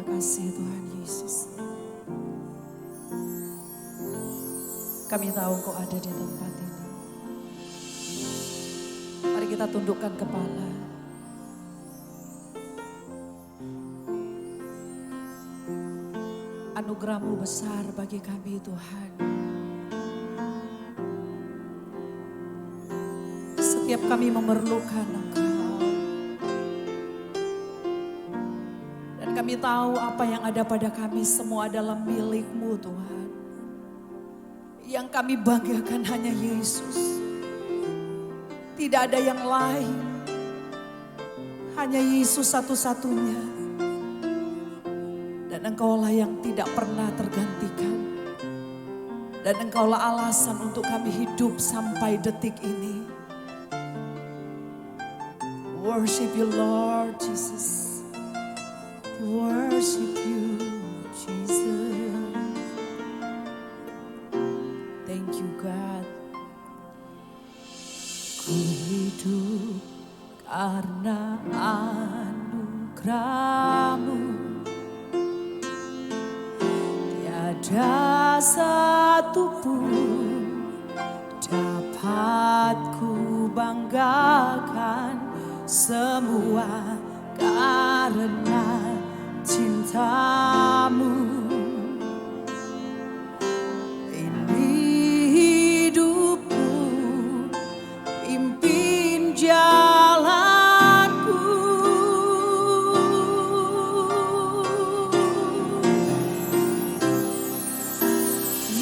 kasih Tuhan Yesus. Kami tahu Engkau ada di tempat ini. Mari kita tundukkan kepala. Anugerah-Mu besar bagi kami Tuhan. Setiap kami memerlukan Engkau. Dan kami tahu apa yang ada pada kami semua adalah milik-Mu Tuhan. Yang kami banggakan hanya Yesus. Tidak ada yang lain. Hanya Yesus satu-satunya. Dan Engkaulah yang tidak pernah tergantikan. Dan Engkaulah alasan untuk kami hidup sampai detik ini. Worship you Lord Jesus. Worship you Jesus. Thank you God. Ku hidup karena anugerah-Mu. Tiada satu pun dapat ku banggakan. Semua karena cinta-Mu. Ini hidupku, pimpin jalanku.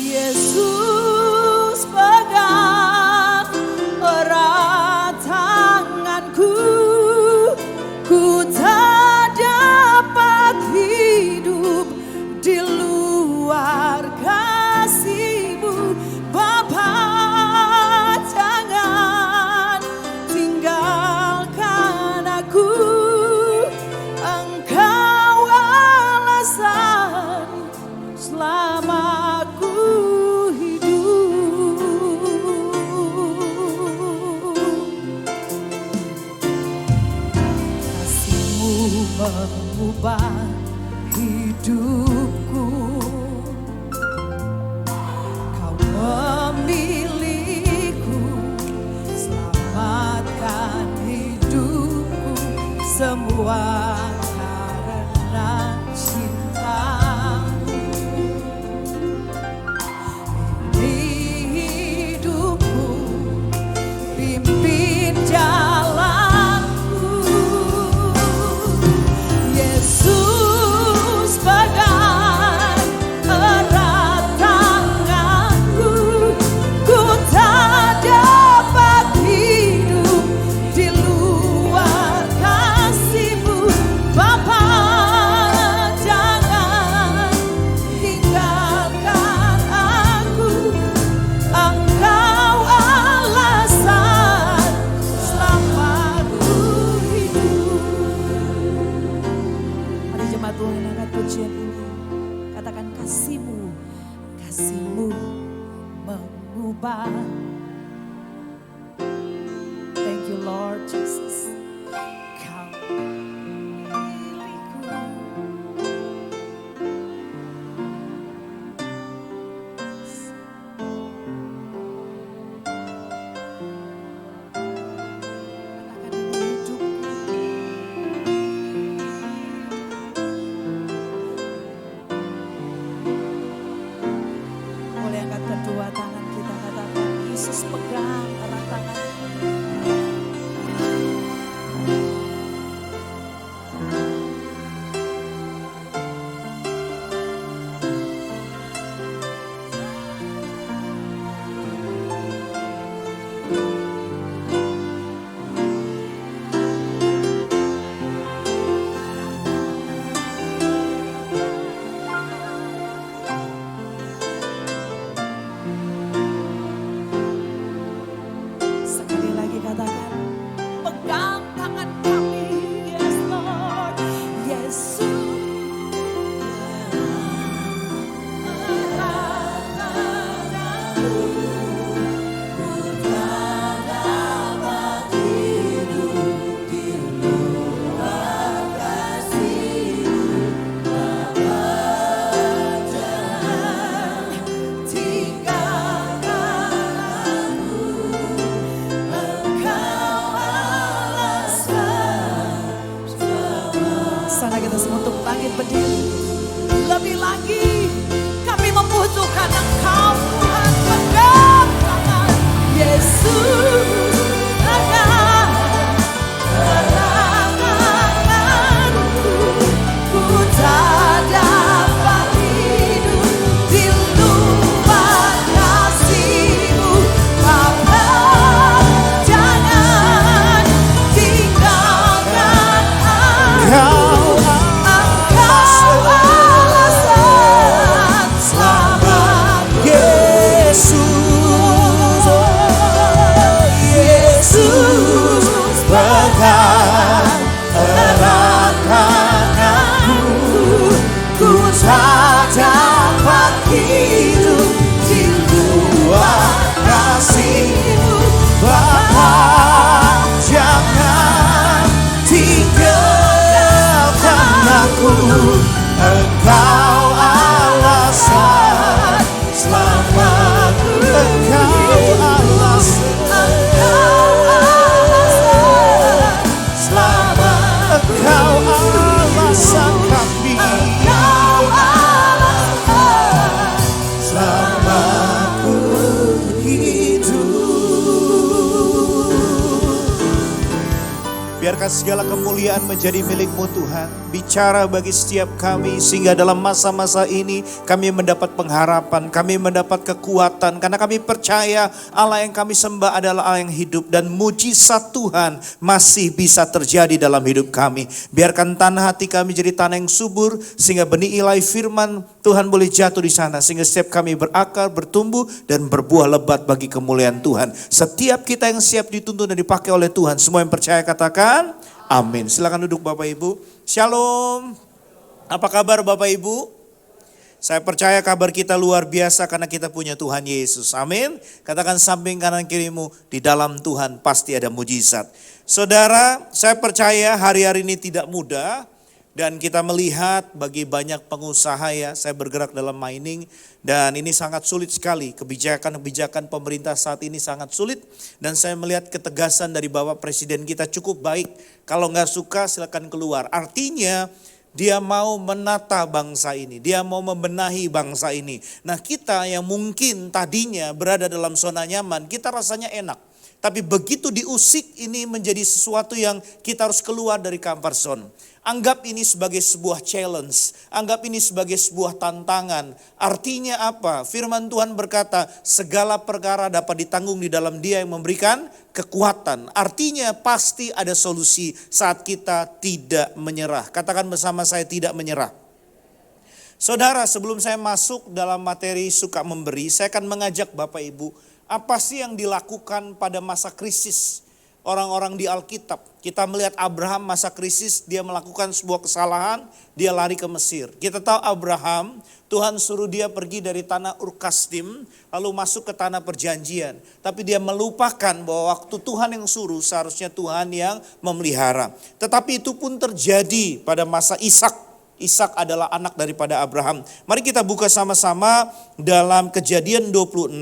Yesus pegang erat tanganku. Ku tak dapat hidup di luar kasih-Mu. Bapa, jangan tinggalkan aku. Engkau alasan selama aku hidup. Kasih-Mu mengubah hidupku. Kau memilihku, selamatkan hidupku. Semua karena cinta-Mu. Ini hidupku, pimpin jalanku. Yesus pegang erat tanganku. Ku tak dapat hidup di luar kasih-Mu. sana kita semua untuk bangkit berdiri. Lebih lagi kami membutuhkan Engkau Tuhan, pegang tangan Yesus, pegang tanganku. Ku tak dapat hidup di luar kasih-Mu, Bapa. Jangan tinggalkan aku. Engkau alasan selamatku, Engkau alasan selamat, Engkau alasan kami, Engkau alasan selamatku hidup. Biarkan segala kemuliaan menjadi milik-Mu Tuhan. Bicara bagi setiap kami sehingga dalam masa-masa ini kami mendapat pengharapan, kami mendapat kekuatan karena kami percaya Allah yang kami sembah adalah Allah yang hidup dan mujizat Tuhan masih bisa terjadi dalam hidup kami. Biarkan tanah hati kami jadi tanah yang subur sehingga benih ilahi firman Tuhan boleh jatuh di sana sehingga setiap kami berakar, bertumbuh dan berbuah lebat bagi kemuliaan Tuhan. Setiap kita yang siap dituntun dan dipakai oleh Tuhan, semua yang percaya katakan amin. Silakan duduk Bapak Ibu. Shalom. Apa kabar Bapak Ibu? Saya percaya kabar kita luar biasa karena kita punya Tuhan Yesus. Amin. Katakan samping kanan kirimu, di dalam Tuhan pasti ada mujizat. Saudara, saya percaya hari-hari ini tidak mudah. Dan kita melihat bagi banyak pengusaha ya, saya bergerak dalam mining dan ini sangat sulit sekali. Kebijakan-kebijakan pemerintah saat ini sangat sulit dan saya melihat ketegasan dari Bapak Presiden kita cukup baik. Kalau nggak suka silakan keluar. Artinya dia mau menata bangsa ini, dia mau membenahi bangsa ini. Nah kita yang mungkin tadinya berada dalam zona nyaman, kita rasanya enak. Tapi begitu diusik ini menjadi sesuatu yang kita harus keluar dari comfort zone. Anggap ini sebagai sebuah challenge, anggap ini sebagai sebuah tantangan. Artinya apa? Firman Tuhan berkata, segala perkara dapat ditanggung di dalam Dia yang memberikan kekuatan. Artinya pasti ada solusi saat kita tidak menyerah. Katakan bersama saya, tidak menyerah. Saudara, sebelum saya masuk dalam materi suka memberi, saya akan mengajak Bapak Ibu, apa sih yang dilakukan pada masa krisis orang-orang di Alkitab? Kita melihat Abraham masa krisis, dia melakukan sebuah kesalahan, dia lari ke Mesir. Kita tahu Abraham, Tuhan suruh dia pergi dari tanah Ur-Kasdim, lalu masuk ke tanah perjanjian. Tapi dia melupakan bahwa waktu Tuhan yang suruh, seharusnya Tuhan yang memelihara. Tetapi itu pun terjadi pada masa Ishak. Ishak adalah anak daripada Abraham. Mari kita buka sama-sama dalam Kejadian 26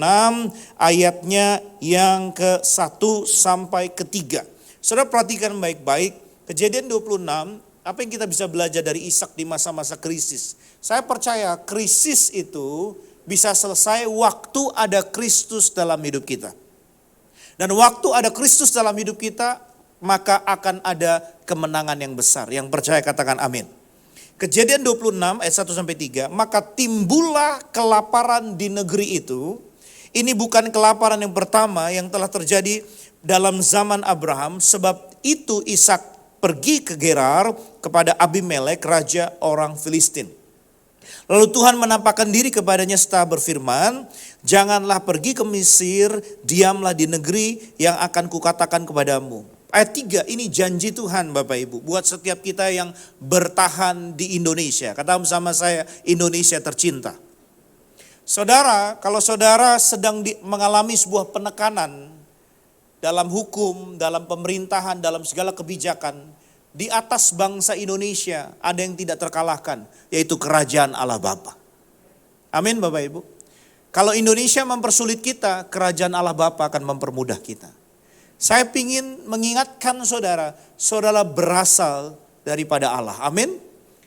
ayatnya yang ke-1 sampai ke-3. Saudara perhatikan baik-baik, Kejadian 26, apa yang kita bisa belajar dari Ishak di masa-masa krisis. Saya percaya krisis itu bisa selesai waktu ada Kristus dalam hidup kita. Dan waktu ada Kristus dalam hidup kita, maka akan ada kemenangan yang besar. Yang percaya katakan amin. Kejadian 26 ayat 1 sampai 3, maka timbullah kelaparan di negeri itu. Ini bukan kelaparan yang pertama yang telah terjadi dalam zaman Abraham, sebab itu Ishak pergi ke Gerar kepada Abimelek, raja orang Filistin. Lalu Tuhan menampakkan diri kepadanya serta berfirman, janganlah pergi ke Mesir, diamlah di negeri yang akan kukatakan kepadamu. Ayat 3 ini janji Tuhan Bapak Ibu buat setiap kita yang bertahan di Indonesia. Kata bersama saya, Indonesia tercinta. Saudara, kalau saudara sedang mengalami sebuah penekanan dalam hukum, dalam pemerintahan, dalam segala kebijakan, di atas bangsa Indonesia ada yang tidak terkalahkan, yaitu kerajaan Allah Bapa. Amin Bapak Ibu. Kalau Indonesia mempersulit kita, kerajaan Allah Bapa akan mempermudah kita. Saya ingin mengingatkan saudara, saudara berasal daripada Allah. Amin.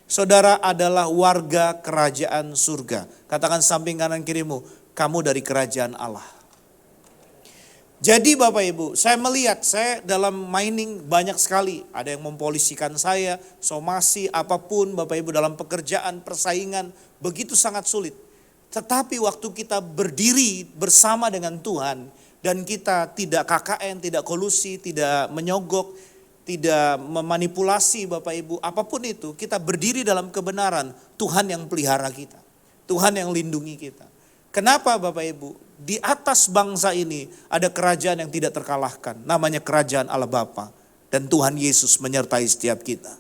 Saudara adalah warga kerajaan surga. Katakan samping kanan kirimu, kamu dari kerajaan Allah. Jadi Bapak Ibu, saya melihat, saya dalam mining banyak sekali. Ada yang mempolisikan saya, somasi, apapun Bapak Ibu dalam pekerjaan, persaingan, begitu sangat sulit. Tetapi waktu kita berdiri bersama dengan Tuhan, dan kita tidak KKN, tidak kolusi, tidak menyogok, tidak memanipulasi Bapak Ibu, apapun itu, kita berdiri dalam kebenaran, Tuhan yang pelihara kita. Tuhan yang lindungi kita. Kenapa Bapak Ibu? Di atas bangsa ini ada kerajaan yang tidak terkalahkan. Namanya kerajaan Allah Bapa. Dan Tuhan Yesus menyertai setiap kita.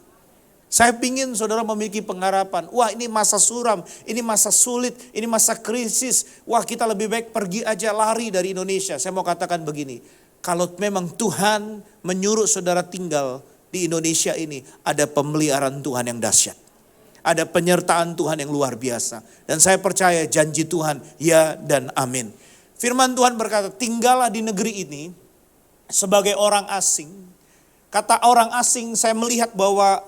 Saya ingin saudara memiliki pengharapan. Wah, ini masa suram, ini masa sulit, ini masa krisis. Wah, kita lebih baik pergi aja, lari dari Indonesia. Saya mau katakan begini. Kalau memang Tuhan menyuruh saudara tinggal di Indonesia ini, ada pemeliharaan Tuhan yang dahsyat. Ada penyertaan Tuhan yang luar biasa. Dan saya percaya janji Tuhan ya dan amin. Firman Tuhan berkata, tinggallah di negeri ini sebagai orang asing. Kata orang asing, saya melihat bahwa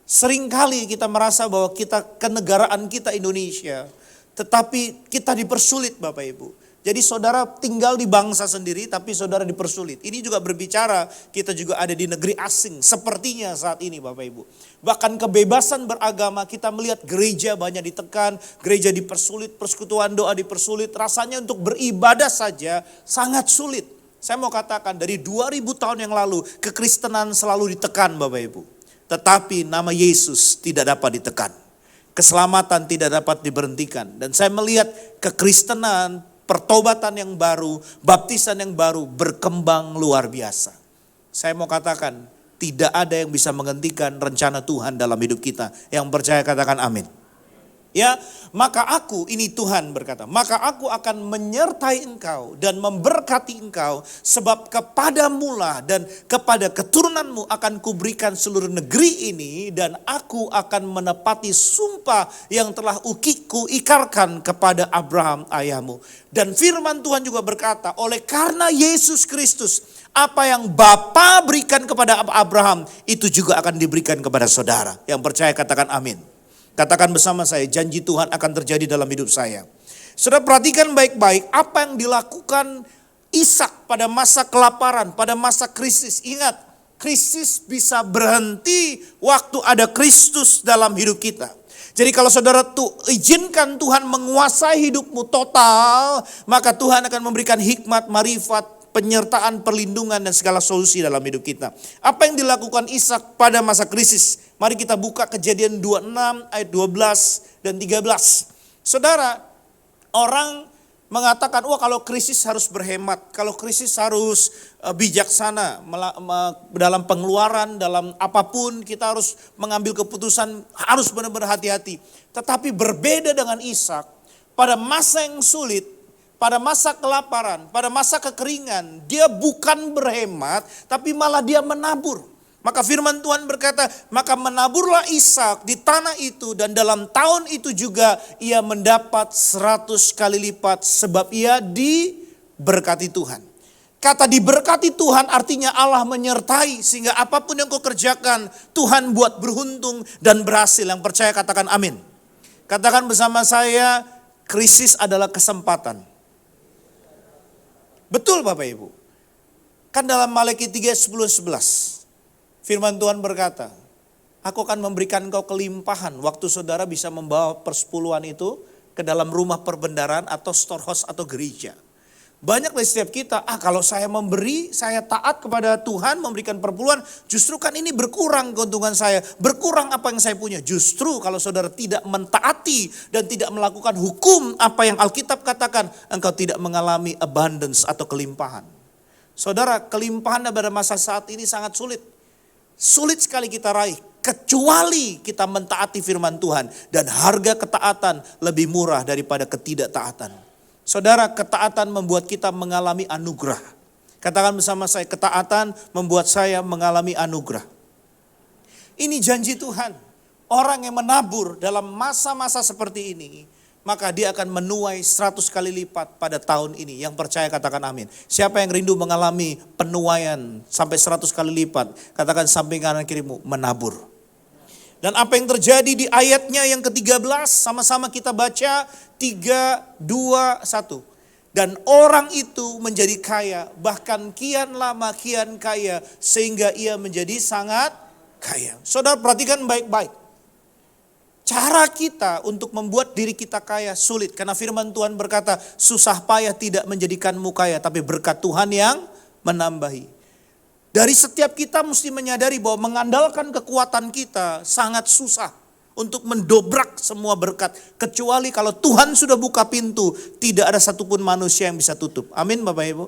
seringkali kita merasa bahwa kita kenegaraan kita Indonesia. Tetapi kita dipersulit Bapak Ibu. Jadi saudara tinggal di bangsa sendiri tapi saudara dipersulit. Ini juga berbicara kita juga ada di negeri asing. Sepertinya saat ini Bapak Ibu. Bahkan kebebasan beragama kita melihat gereja banyak ditekan. Gereja dipersulit, persekutuan doa dipersulit. Rasanya untuk beribadah saja sangat sulit. Saya mau katakan dari 2000 tahun yang lalu kekristenan selalu ditekan Bapak Ibu. Tetapi nama Yesus tidak dapat ditekan. Keselamatan tidak dapat diberhentikan. Dan saya melihat kekristenan, pertobatan yang baru, baptisan yang baru berkembang luar biasa. Saya mau katakan tidak ada yang bisa menghentikan rencana Tuhan dalam hidup kita. Yang percaya katakan amin. Ya, maka aku, ini Tuhan berkata, maka aku akan menyertai engkau dan memberkati engkau, sebab kepadamulah dan kepada keturunanmu akan kuberikan seluruh negeri ini, dan aku akan menepati sumpah yang telah kuikarkan kepada Abraham ayahmu. Dan firman Tuhan juga berkata, oleh karena Yesus Kristus, apa yang Bapa berikan kepada Abraham, itu juga akan diberikan kepada saudara. Yang percaya katakan amin. Katakan bersama saya, janji Tuhan akan terjadi dalam hidup saya. Saudara perhatikan baik-baik apa yang dilakukan Ishak pada masa kelaparan, pada masa krisis. Ingat, krisis bisa berhenti waktu ada Kristus dalam hidup kita. Jadi kalau saudara izinkan Tuhan menguasai hidupmu total, maka Tuhan akan memberikan hikmat, marifat, penyertaan, perlindungan dan segala solusi dalam hidup kita. Apa yang dilakukan Ishak pada masa krisis? Mari kita buka Kejadian 26 ayat 12 dan 13. Saudara, orang mengatakan, wah kalau krisis harus berhemat, kalau krisis harus bijaksana dalam pengeluaran, dalam apapun kita harus mengambil keputusan, harus benar-benar hati-hati. Tetapi berbeda dengan Ishak, pada masa yang sulit, pada masa kelaparan, pada masa kekeringan, dia bukan berhemat, tapi malah dia menabur. Maka firman Tuhan berkata, maka menaburlah Ishak di tanah itu, dan dalam tahun itu juga ia mendapat 100 kali lipat, sebab ia diberkati Tuhan. Kata diberkati Tuhan artinya Allah menyertai, sehingga apapun yang kau kerjakan, Tuhan buat beruntung dan berhasil. Yang percaya katakan amin. Katakan bersama saya, krisis adalah kesempatan. Betul Bapak Ibu. Kan dalam Malaki 3:10-11. Firman Tuhan berkata, aku akan memberikan engkau kelimpahan waktu saudara bisa membawa persepuluhan itu ke dalam rumah perbendaharaan atau storehouse atau gereja. Banyak dari setiap kita, kalau saya memberi, saya taat kepada Tuhan, memberikan perpuluhan, justru kan ini berkurang keuntungan saya, berkurang apa yang saya punya. Justru kalau saudara tidak mentaati dan tidak melakukan hukum apa yang Alkitab katakan, engkau tidak mengalami abundance atau kelimpahan. Saudara, kelimpahan pada masa saat ini sangat sulit. Sulit sekali kita raih, kecuali kita mentaati firman Tuhan. Dan harga ketaatan lebih murah daripada ketidaktaatan. Saudara, ketaatan membuat kita mengalami anugerah. Katakan bersama saya, ketaatan membuat saya mengalami anugerah. Ini janji Tuhan. Orang yang menabur dalam masa-masa seperti ini, maka dia akan menuai 100 kali lipat pada tahun ini. Yang percaya katakan amin. Siapa yang rindu mengalami penuaian sampai 100 kali lipat? Katakan samping kanan kirimu, menabur. Dan apa yang terjadi di ayatnya yang ke-13, sama-sama kita baca 3, 2, 1. Dan orang itu menjadi kaya, bahkan kian lama kian kaya, sehingga ia menjadi sangat kaya. Saudara perhatikan baik-baik. Cara kita untuk membuat diri kita kaya sulit. Karena firman Tuhan berkata, susah payah tidak menjadikanmu kaya, tapi berkat Tuhan yang menambahi. Dari setiap kita mesti menyadari bahwa mengandalkan kekuatan kita sangat susah untuk mendobrak semua berkat. Kecuali kalau Tuhan sudah buka pintu, tidak ada satupun manusia yang bisa tutup. Amin Bapak Ibu.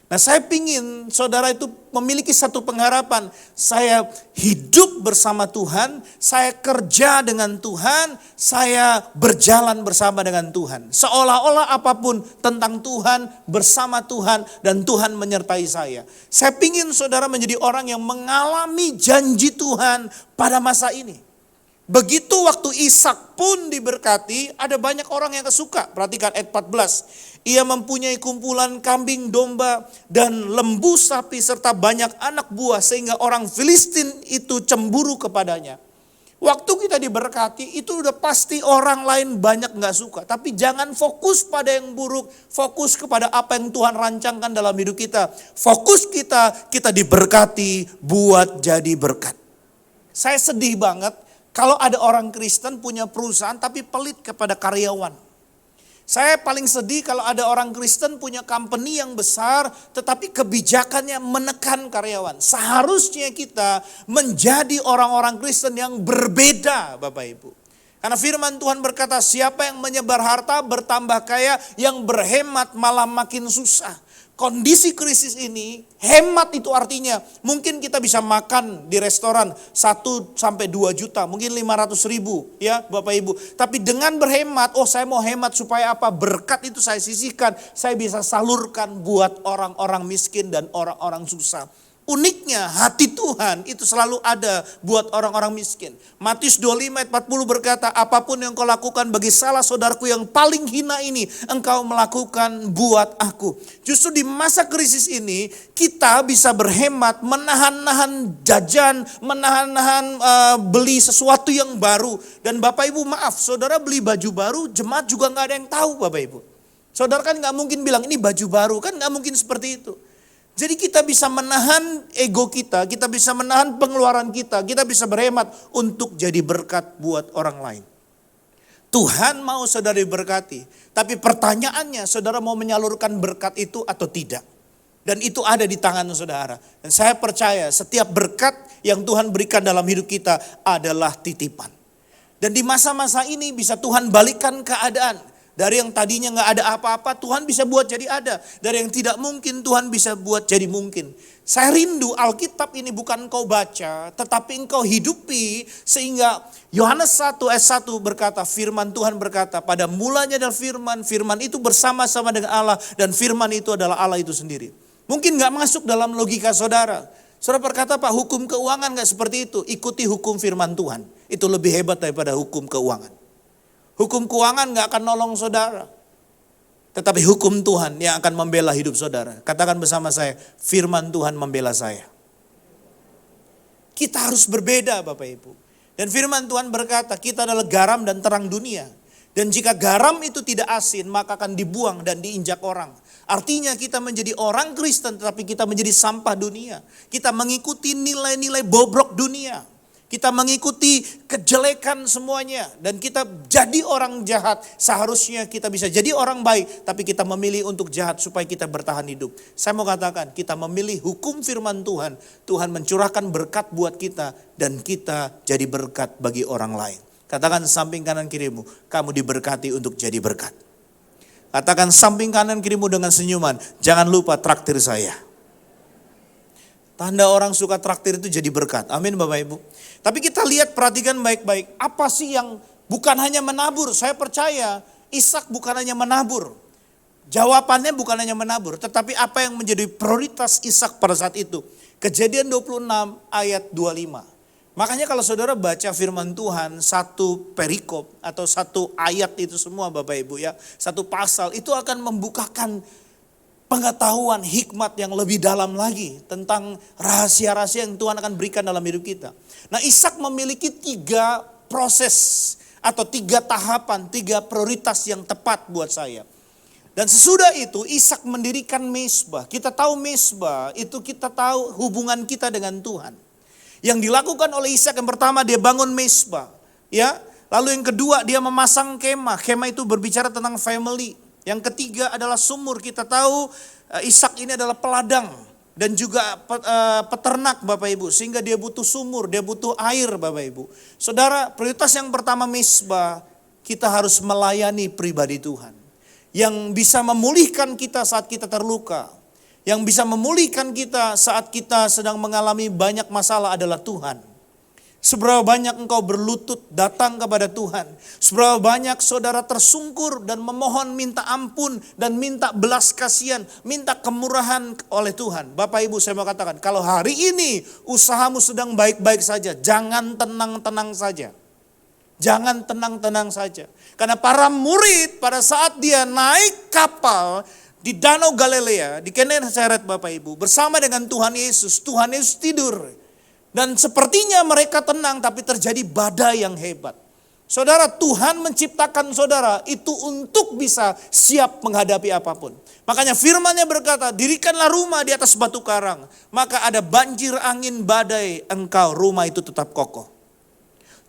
Nah saya pingin saudara itu memiliki satu pengharapan. Saya hidup bersama Tuhan, saya kerja dengan Tuhan, saya berjalan bersama dengan Tuhan. Seolah-olah apapun tentang Tuhan, bersama Tuhan, dan Tuhan menyertai saya. Saya pingin saudara menjadi orang yang mengalami janji Tuhan pada masa ini. Begitu waktu Ishak pun diberkati, ada banyak orang yang kesuka. Perhatikan ayat 14. Ia mempunyai kumpulan kambing, domba, dan lembu sapi serta banyak anak buah sehingga orang Filistin itu cemburu kepadanya. Waktu kita diberkati itu udah pasti orang lain banyak gak suka. Tapi jangan fokus pada yang buruk, fokus kepada apa yang Tuhan rancangkan dalam hidup kita. Fokus kita diberkati buat jadi berkat. Saya sedih banget kalau ada orang Kristen punya perusahaan tapi pelit kepada karyawan. Saya paling sedih kalau ada orang Kristen punya company yang besar tetapi kebijakannya menekan karyawan. Seharusnya kita menjadi orang-orang Kristen yang berbeda Bapak Ibu. Karena firman Tuhan berkata siapa yang menyebar harta bertambah kaya, yang berhemat malah makin susah. Kondisi krisis ini, hemat itu artinya mungkin kita bisa makan di restoran 1-2 juta, mungkin 500 ribu ya Bapak Ibu. Tapi dengan berhemat, saya mau hemat supaya apa? Berkat itu saya sisihkan, saya bisa salurkan buat orang-orang miskin dan orang-orang susah. Uniknya hati Tuhan itu selalu ada buat orang-orang miskin. Matius 25 ayat 40 berkata, apapun yang kau lakukan bagi salah saudaraku yang paling hina ini, engkau melakukan buat aku. Justru di masa krisis ini kita bisa berhemat, menahan-nahan jajan, menahan-nahan beli sesuatu yang baru. Dan Bapak Ibu maaf, saudara beli baju baru, jemaat juga gak ada yang tahu Bapak Ibu. Saudara kan gak mungkin bilang ini baju baru, kan gak mungkin seperti itu. Jadi kita bisa menahan ego kita bisa menahan pengeluaran kita bisa berhemat untuk jadi berkat buat orang lain. Tuhan mau saudara diberkati, tapi pertanyaannya saudara mau menyalurkan berkat itu atau tidak. Dan itu ada di tangan saudara. Dan saya percaya setiap berkat yang Tuhan berikan dalam hidup kita adalah titipan. Dan di masa-masa ini bisa Tuhan balikan keadaan. Dari yang tadinya gak ada apa-apa, Tuhan bisa buat jadi ada. Dari yang tidak mungkin, Tuhan bisa buat jadi mungkin. Saya rindu Alkitab ini bukan engkau baca, tetapi engkau hidupi. Sehingga Yohanes 1 ayat 1 berkata, firman Tuhan berkata, pada mulanya adalah firman, firman itu bersama-sama dengan Allah. Dan firman itu adalah Allah itu sendiri. Mungkin gak masuk dalam logika saudara. Saudara berkata, Pak, hukum keuangan gak seperti itu. Ikuti hukum firman Tuhan. Itu lebih hebat daripada hukum keuangan. Hukum keuangan gak akan nolong saudara. Tetapi hukum Tuhan yang akan membela hidup saudara. Katakan bersama saya, firman Tuhan membela saya. Kita harus berbeda Bapak Ibu. Dan firman Tuhan berkata, kita adalah garam dan terang dunia. Dan jika garam itu tidak asin, maka akan dibuang dan diinjak orang. Artinya kita menjadi orang Kristen, tetapi kita menjadi sampah dunia. Kita mengikuti nilai-nilai bobrok dunia. Kita mengikuti kejelekan semuanya. Dan kita jadi orang jahat. Seharusnya kita bisa jadi orang baik. Tapi kita memilih untuk jahat supaya kita bertahan hidup. Saya mau katakan kita memilih hukum firman Tuhan. Tuhan mencurahkan berkat buat kita. Dan kita jadi berkat bagi orang lain. Katakan samping kanan kirimu. Kamu diberkati untuk jadi berkat. Katakan samping kanan kirimu dengan senyuman. Jangan lupa traktir saya. Tanda orang suka traktir itu jadi berkat. Amin Bapak Ibu. Tapi kita lihat, perhatikan baik-baik. Apa sih yang bukan hanya menabur? Saya percaya Ishak bukan hanya menabur. Jawabannya bukan hanya menabur. Tetapi apa yang menjadi prioritas Ishak pada saat itu? Kejadian 26 ayat 25. Makanya kalau saudara baca firman Tuhan, satu perikop atau satu ayat itu semua Bapak Ibu ya. Satu pasal itu akan membukakan pengetahuan, hikmat yang lebih dalam lagi tentang rahasia-rahasia yang Tuhan akan berikan dalam hidup kita. Nah, Ishak memiliki 3 proses atau 3 tahapan, 3 prioritas yang tepat buat saya. Dan sesudah itu Ishak mendirikan mezbah. Kita tahu mezbah itu kita tahu hubungan kita dengan Tuhan. Yang dilakukan oleh Ishak yang pertama dia bangun mezbah, ya. Lalu yang kedua dia memasang kemah. Kemah itu berbicara tentang family. Yang ketiga adalah sumur. Kita tahu Ishak ini adalah peladang dan juga peternak Bapak Ibu. Sehingga dia butuh sumur, dia butuh air Bapak Ibu. Saudara, prioritas yang pertama mezbah, kita harus melayani pribadi Tuhan. Yang bisa memulihkan kita saat kita terluka. Yang bisa memulihkan kita saat kita sedang mengalami banyak masalah adalah Tuhan. Seberapa banyak engkau berlutut datang kepada Tuhan. Seberapa banyak saudara tersungkur dan memohon minta ampun dan minta belas kasihan, minta kemurahan oleh Tuhan. Bapak Ibu saya mau katakan, kalau hari ini usahamu sedang baik-baik saja, jangan tenang-tenang saja. Jangan tenang-tenang saja. Karena para murid pada saat dia naik kapal di Danau Galilea, di Genesaret Bapak Ibu, bersama dengan Tuhan Yesus tidur. Dan sepertinya mereka tenang tapi terjadi badai yang hebat. Saudara, Tuhan menciptakan saudara itu untuk bisa siap menghadapi apapun. Makanya firman-Nya berkata, dirikanlah rumah di atas batu karang. Maka ada banjir, angin, badai, engkau rumah itu tetap kokoh.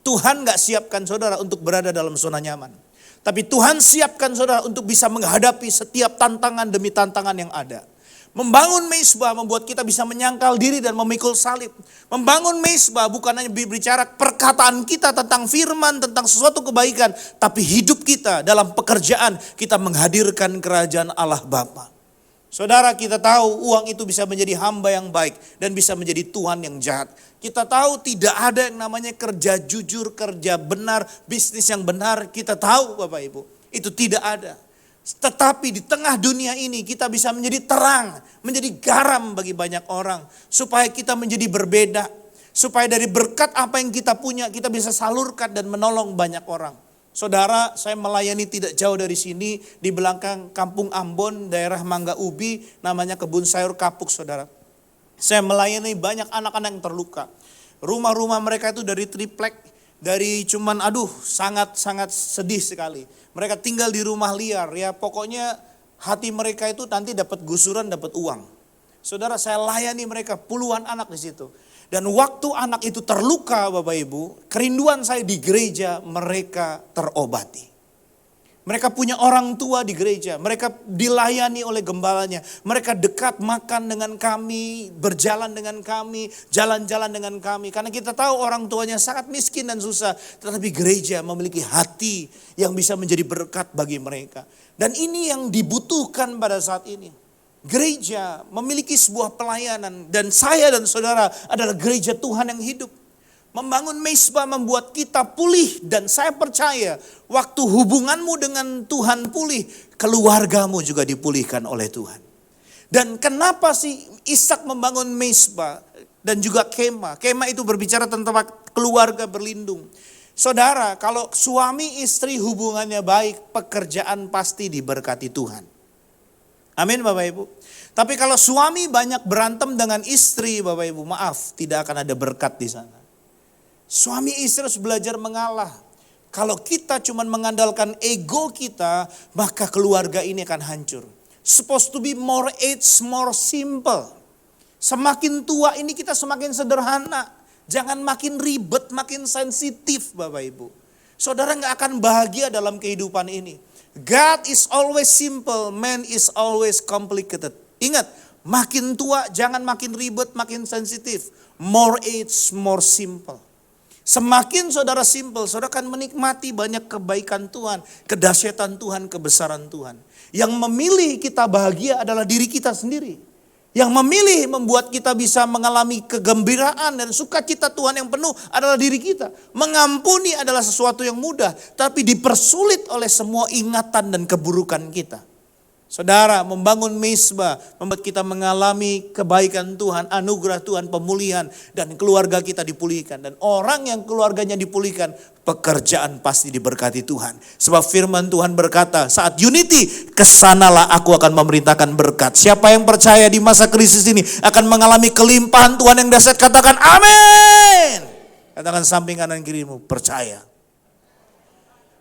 Tuhan gak siapkan saudara untuk berada dalam zona nyaman. Tapi Tuhan siapkan saudara untuk bisa menghadapi setiap tantangan demi tantangan yang ada. Membangun mezbah membuat kita bisa menyangkal diri dan memikul salib. Membangun mezbah bukan hanya berbicara perkataan kita tentang firman, tentang sesuatu kebaikan. Tapi hidup kita dalam pekerjaan kita menghadirkan kerajaan Allah Bapa. Saudara, kita tahu uang itu bisa menjadi hamba yang baik dan bisa menjadi Tuhan yang jahat. Kita tahu tidak ada yang namanya kerja jujur, kerja benar, bisnis yang benar. Kita tahu Bapak Ibu, itu tidak ada. Tetapi di tengah dunia ini kita bisa menjadi terang, menjadi garam bagi banyak orang. Supaya kita menjadi berbeda. Supaya dari berkat apa yang kita punya kita bisa salurkan dan menolong banyak orang. Saudara, saya melayani tidak jauh dari sini di belakang Kampung Ambon, daerah Mangga Ubi, namanya Kebun Sayur Kapuk saudara. Saya melayani banyak anak-anak yang terluka. Rumah-rumah mereka itu dari triplek, dari cuman sangat-sangat sedih sekali. Mereka tinggal di rumah liar ya, pokoknya hati mereka itu nanti dapat gusuran, dapat uang. Saudara, saya layani mereka puluhan anak di situ. Dan waktu anak itu terluka Bapak Ibu, kerinduan saya di gereja mereka terobati. Mereka punya orang tua di gereja, mereka dilayani oleh gembalanya. Mereka dekat makan dengan kami, berjalan dengan kami, jalan-jalan dengan kami. Karena kita tahu orang tuanya sangat miskin dan susah. Tetapi gereja memiliki hati yang bisa menjadi berkat bagi mereka. Dan ini yang dibutuhkan pada saat ini. Gereja memiliki sebuah pelayanan dan saya dan saudara adalah gereja Tuhan yang hidup. Membangun mezbah membuat kita pulih dan saya percaya waktu hubunganmu dengan Tuhan pulih, keluargamu juga dipulihkan oleh Tuhan. Dan kenapa sih Ishak membangun mezbah dan juga kemah? Kemah itu berbicara tentang keluarga berlindung. Saudara, kalau suami istri hubungannya baik, pekerjaan pasti diberkati Tuhan. Amin Bapak Ibu. Tapi kalau suami banyak berantem dengan istri Bapak Ibu, maaf, tidak akan ada berkat di sana. Suami istri harus belajar mengalah. Kalau kita cuma mengandalkan ego kita, maka keluarga ini akan hancur. Supposed to be more age, more simple. Semakin tua ini kita semakin sederhana. Jangan makin ribet, makin sensitif Bapak Ibu. Saudara gak akan bahagia dalam kehidupan ini. God is always simple, man is always complicated. Ingat, makin tua jangan makin ribet, makin sensitif. More age, more simple. Semakin saudara simple, saudara akan menikmati banyak kebaikan Tuhan, kedahsyatan Tuhan, kebesaran Tuhan. Yang memilih kita bahagia adalah diri kita sendiri. Yang memilih membuat kita bisa mengalami kegembiraan dan sukacita Tuhan yang penuh adalah diri kita. Mengampuni adalah sesuatu yang mudah, tapi dipersulit oleh semua ingatan dan keburukan kita. Saudara, membangun mezbah membuat kita mengalami kebaikan Tuhan, anugerah Tuhan, pemulihan, dan keluarga kita dipulihkan. Dan orang yang keluarganya dipulihkan, pekerjaan pasti diberkati Tuhan. Sebab firman Tuhan berkata, saat unity, kesanalah aku akan memerintahkan berkat. Siapa yang percaya di masa krisis ini akan mengalami kelimpahan Tuhan yang dahsyat, katakan amin. Katakan samping kanan kirimu, percaya.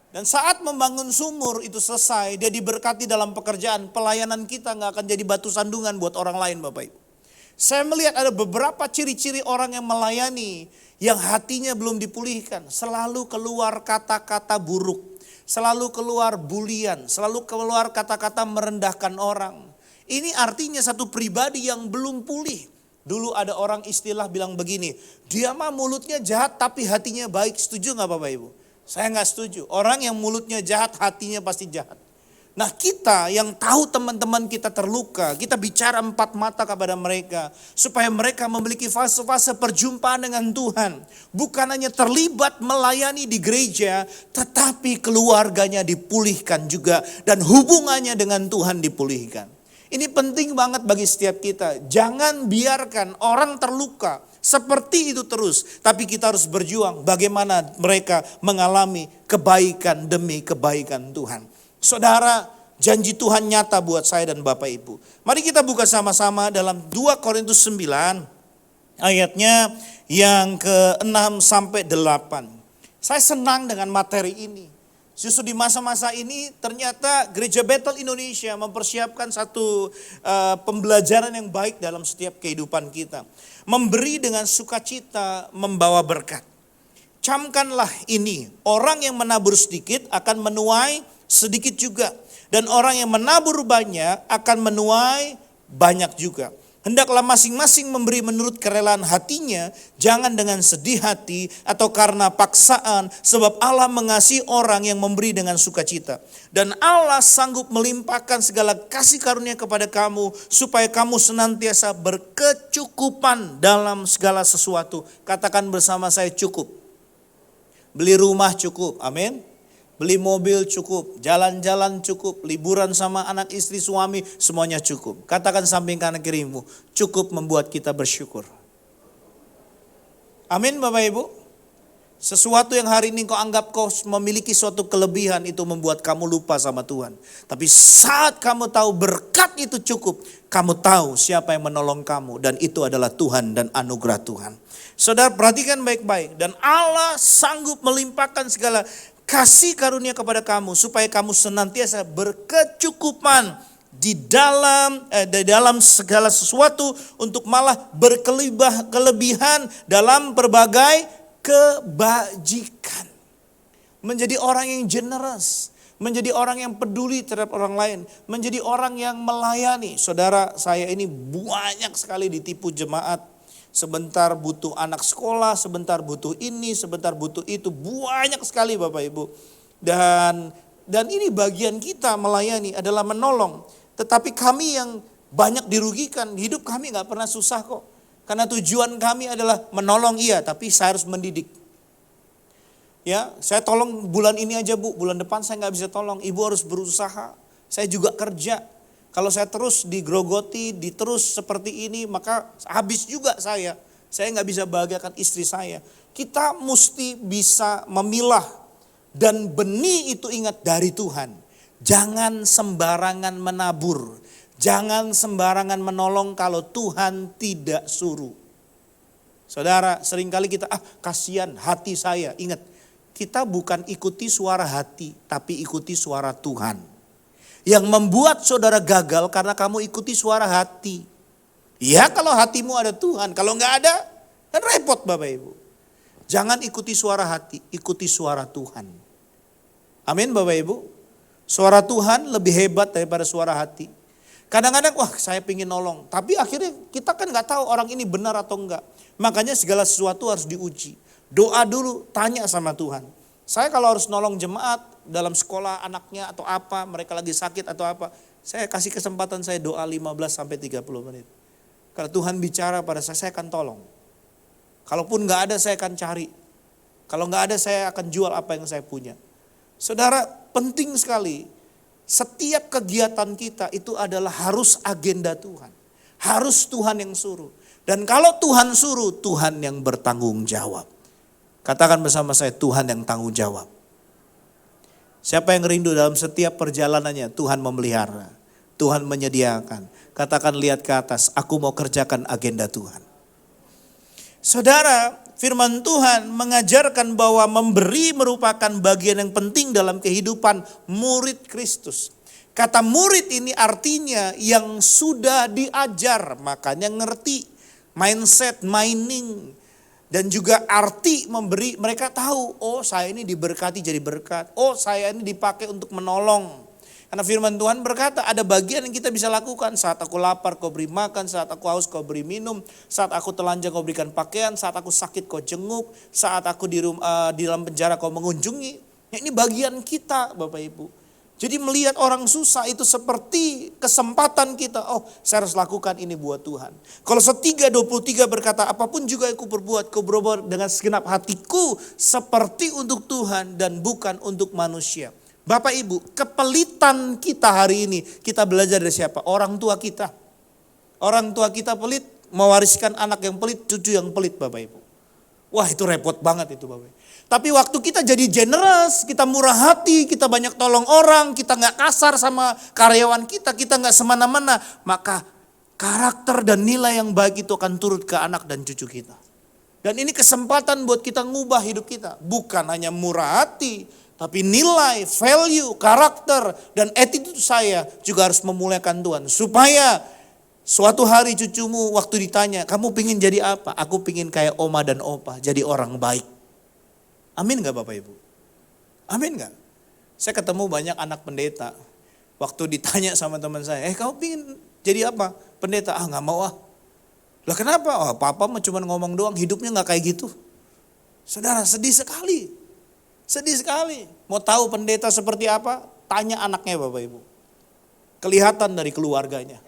Dan saat membangun sumur itu selesai, dia diberkati dalam pekerjaan, pelayanan kita gak akan jadi batu sandungan buat orang lain Bapak Ibu. Saya melihat ada beberapa ciri-ciri orang yang melayani, yang hatinya belum dipulihkan. Selalu keluar kata-kata buruk, selalu keluar bulian, selalu keluar kata-kata merendahkan orang. Ini artinya satu pribadi yang belum pulih. Dulu ada orang istilah bilang begini, dia mah mulutnya jahat tapi hatinya baik. Setuju gak Bapak Ibu? Saya nggak setuju. Orang yang mulutnya jahat, hatinya pasti jahat. Nah kita yang tahu teman-teman kita terluka, kita bicara empat mata kepada mereka. Supaya mereka memiliki fase-fase perjumpaan dengan Tuhan. Bukan hanya terlibat melayani di gereja, tetapi keluarganya dipulihkan juga. Dan hubungannya dengan Tuhan dipulihkan. Ini penting banget bagi setiap kita. Jangan biarkan orang terluka. Seperti itu terus, tapi kita harus berjuang bagaimana mereka mengalami kebaikan demi kebaikan Tuhan. Saudara, janji Tuhan nyata buat saya dan Bapak Ibu. Mari kita buka sama-sama dalam 2 Korintus 9 ayatnya yang ke-6 sampai 8. Saya senang dengan materi ini. Justru di masa-masa ini ternyata Gereja Bethel Indonesia mempersiapkan satu pembelajaran yang baik dalam setiap kehidupan kita. Memberi dengan sukacita membawa berkat. Camkanlah ini, orang yang menabur sedikit akan menuai sedikit juga. Dan orang yang menabur banyak akan menuai banyak juga. Hendaklah masing-masing memberi menurut kerelaan hatinya, jangan dengan sedih hati atau karena paksaan, sebab Allah mengasihi orang yang memberi dengan sukacita. Dan Allah sanggup melimpahkan segala kasih karunia kepada kamu, supaya kamu senantiasa berkecukupan dalam segala sesuatu. Katakan bersama saya, cukup. Beli rumah cukup, amin. Beli mobil cukup, jalan-jalan cukup, liburan sama anak istri suami semuanya cukup. Katakan samping kanan kirimu, cukup membuat kita bersyukur. Amin Bapak Ibu. Sesuatu yang hari ini kau anggap kau memiliki suatu kelebihan itu membuat kamu lupa sama Tuhan. Tapi saat kamu tahu berkat itu cukup, kamu tahu siapa yang menolong kamu dan itu adalah Tuhan dan anugerah Tuhan. Saudara perhatikan baik-baik, dan Allah sanggup melimpahkan segala kasih karunia kepada kamu supaya kamu senantiasa berkecukupan di dalam segala sesuatu untuk malah berkelebihan dalam berbagai kebajikan. Menjadi orang yang generous, menjadi orang yang peduli terhadap orang lain, menjadi orang yang melayani. Saudara, saya ini banyak sekali ditipu jemaat. Sebentar butuh anak sekolah, sebentar butuh ini, sebentar butuh itu. Banyak sekali Bapak Ibu. Dan ini bagian kita melayani adalah menolong. Tetapi kami yang banyak dirugikan, hidup kami gak pernah susah kok. Karena tujuan kami adalah menolong iya, tapi saya harus mendidik. Ya, saya tolong bulan ini aja Bu, bulan depan saya gak bisa tolong. Ibu harus berusaha, saya juga kerja. Kalau saya terus digrogoti, diterus seperti ini, maka habis juga saya. Saya gak bisa bahagiakan istri saya. Kita mesti bisa memilah. Dan benih itu ingat dari Tuhan. Jangan sembarangan menabur. Jangan sembarangan menolong kalau Tuhan tidak suruh. Saudara, seringkali kita, kasihan hati saya. Ingat, kita bukan ikuti suara hati, tapi ikuti suara Tuhan. Yang membuat saudara gagal karena kamu ikuti suara hati. Ya kalau hatimu ada Tuhan, kalau enggak ada kan repot Bapak Ibu. Jangan ikuti suara hati, ikuti suara Tuhan. Amin Bapak Ibu. Suara Tuhan lebih hebat daripada suara hati. Kadang-kadang saya pengen nolong, tapi akhirnya kita kan enggak tahu orang ini benar atau enggak. Makanya segala sesuatu harus diuji. Doa dulu, tanya sama Tuhan. Saya kalau harus nolong jemaat dalam sekolah anaknya atau apa, mereka lagi sakit atau apa, saya kasih kesempatan saya doa 15-30 menit. Kalau Tuhan bicara pada saya akan tolong. Kalaupun gak ada saya akan cari. Kalau gak ada saya akan jual apa yang saya punya. Saudara, penting sekali. Setiap kegiatan kita itu adalah harus agenda Tuhan. Harus Tuhan yang suruh. Dan kalau Tuhan suruh, Tuhan yang bertanggung jawab. Katakan bersama saya, Tuhan yang tanggung jawab. Siapa yang rindu dalam setiap perjalanannya, Tuhan memelihara. Tuhan menyediakan. Katakan, lihat ke atas, aku mau kerjakan agenda Tuhan. Saudara, firman Tuhan mengajarkan bahwa memberi merupakan bagian yang penting dalam kehidupan murid Kristus. Kata murid ini artinya yang sudah diajar, makanya ngerti mindset, mining, dan juga arti memberi. Mereka tahu, oh saya ini diberkati jadi berkat, oh saya ini dipakai untuk menolong. Karena firman Tuhan berkata ada bagian yang kita bisa lakukan. Saat aku lapar kau beri makan, saat aku haus kau beri minum, saat aku telanjang kau berikan pakaian, saat aku sakit kau jenguk, saat aku di dalam penjara kau mengunjungi. Ya, ini bagian kita Bapak Ibu. Jadi melihat orang susah itu seperti kesempatan kita. Oh saya harus lakukan ini buat Tuhan. Kolose 3:23 berkata apapun juga aku berbuat, kau berbuat dengan segenap hatiku seperti untuk Tuhan dan bukan untuk manusia. Bapak Ibu, kepelitan kita hari ini, kita belajar dari siapa? Orang tua kita. Orang tua kita pelit, mewariskan anak yang pelit, cucu yang pelit Bapak Ibu. Wah itu repot banget itu Bapak Ibu. Tapi waktu kita jadi generous, kita murah hati, kita banyak tolong orang, kita gak kasar sama karyawan kita gak semena-mena. Maka karakter dan nilai yang baik itu akan turut ke anak dan cucu kita. Dan ini kesempatan buat kita ngubah hidup kita. Bukan hanya murah hati, tapi nilai, value, karakter, dan attitude saya juga harus memuliakan Tuhan. Supaya suatu hari cucumu waktu ditanya, kamu pingin jadi apa? Aku pingin kayak oma dan opa, jadi orang baik. Amin gak Bapak Ibu? Amin gak? Saya ketemu banyak anak pendeta. Waktu ditanya sama teman saya, kamu pingin jadi apa? Pendeta, gak mau ah. Lah kenapa? Papa mah cuma ngomong doang, hidupnya gak kayak gitu. Saudara, sedih sekali. Sedih sekali. Mau tahu pendeta seperti apa? Tanya anaknya Bapak Ibu. Kelihatan dari keluarganya.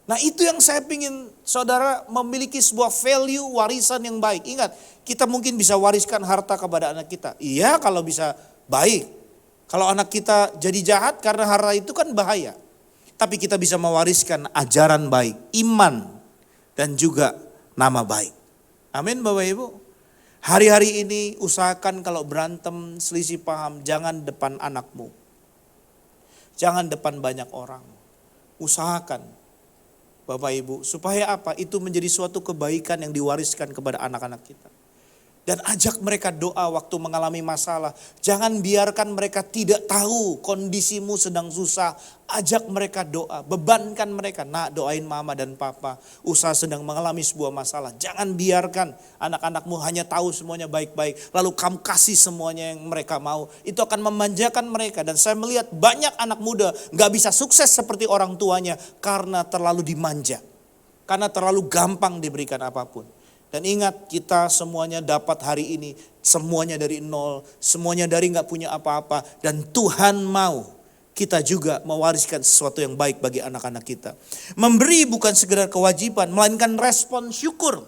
Nah itu yang saya pingin saudara memiliki sebuah value warisan yang baik. Ingat, kita mungkin bisa wariskan harta kepada anak kita. Iya kalau bisa baik. Kalau anak kita jadi jahat karena harta itu kan bahaya. Tapi kita bisa mewariskan ajaran baik, iman, dan juga nama baik. Amin Bapak Ibu. Hari-hari ini usahakan kalau berantem, selisih paham, jangan depan anakmu. Jangan depan banyak orang. Usahakan Bapak Ibu, supaya apa? Itu menjadi suatu kebaikan yang diwariskan kepada anak-anak kita. Dan ajak mereka doa waktu mengalami masalah. Jangan biarkan mereka tidak tahu kondisimu sedang susah. Ajak mereka doa, bebankan mereka. Nak, doain mama dan papa, usaha sedang mengalami sebuah masalah. Jangan biarkan anak-anakmu hanya tahu semuanya baik-baik. Lalu kamu kasih semuanya yang mereka mau. Itu akan memanjakan mereka. Dan saya melihat banyak anak muda gak bisa sukses seperti orang tuanya karena terlalu dimanja. Karena terlalu gampang diberikan apapun. Dan ingat, kita semuanya dapat hari ini, semuanya dari nol, semuanya dari gak punya apa-apa. Dan Tuhan mau kita juga mewariskan sesuatu yang baik bagi anak-anak kita. Memberi bukan sekedar kewajiban, melainkan respon syukur.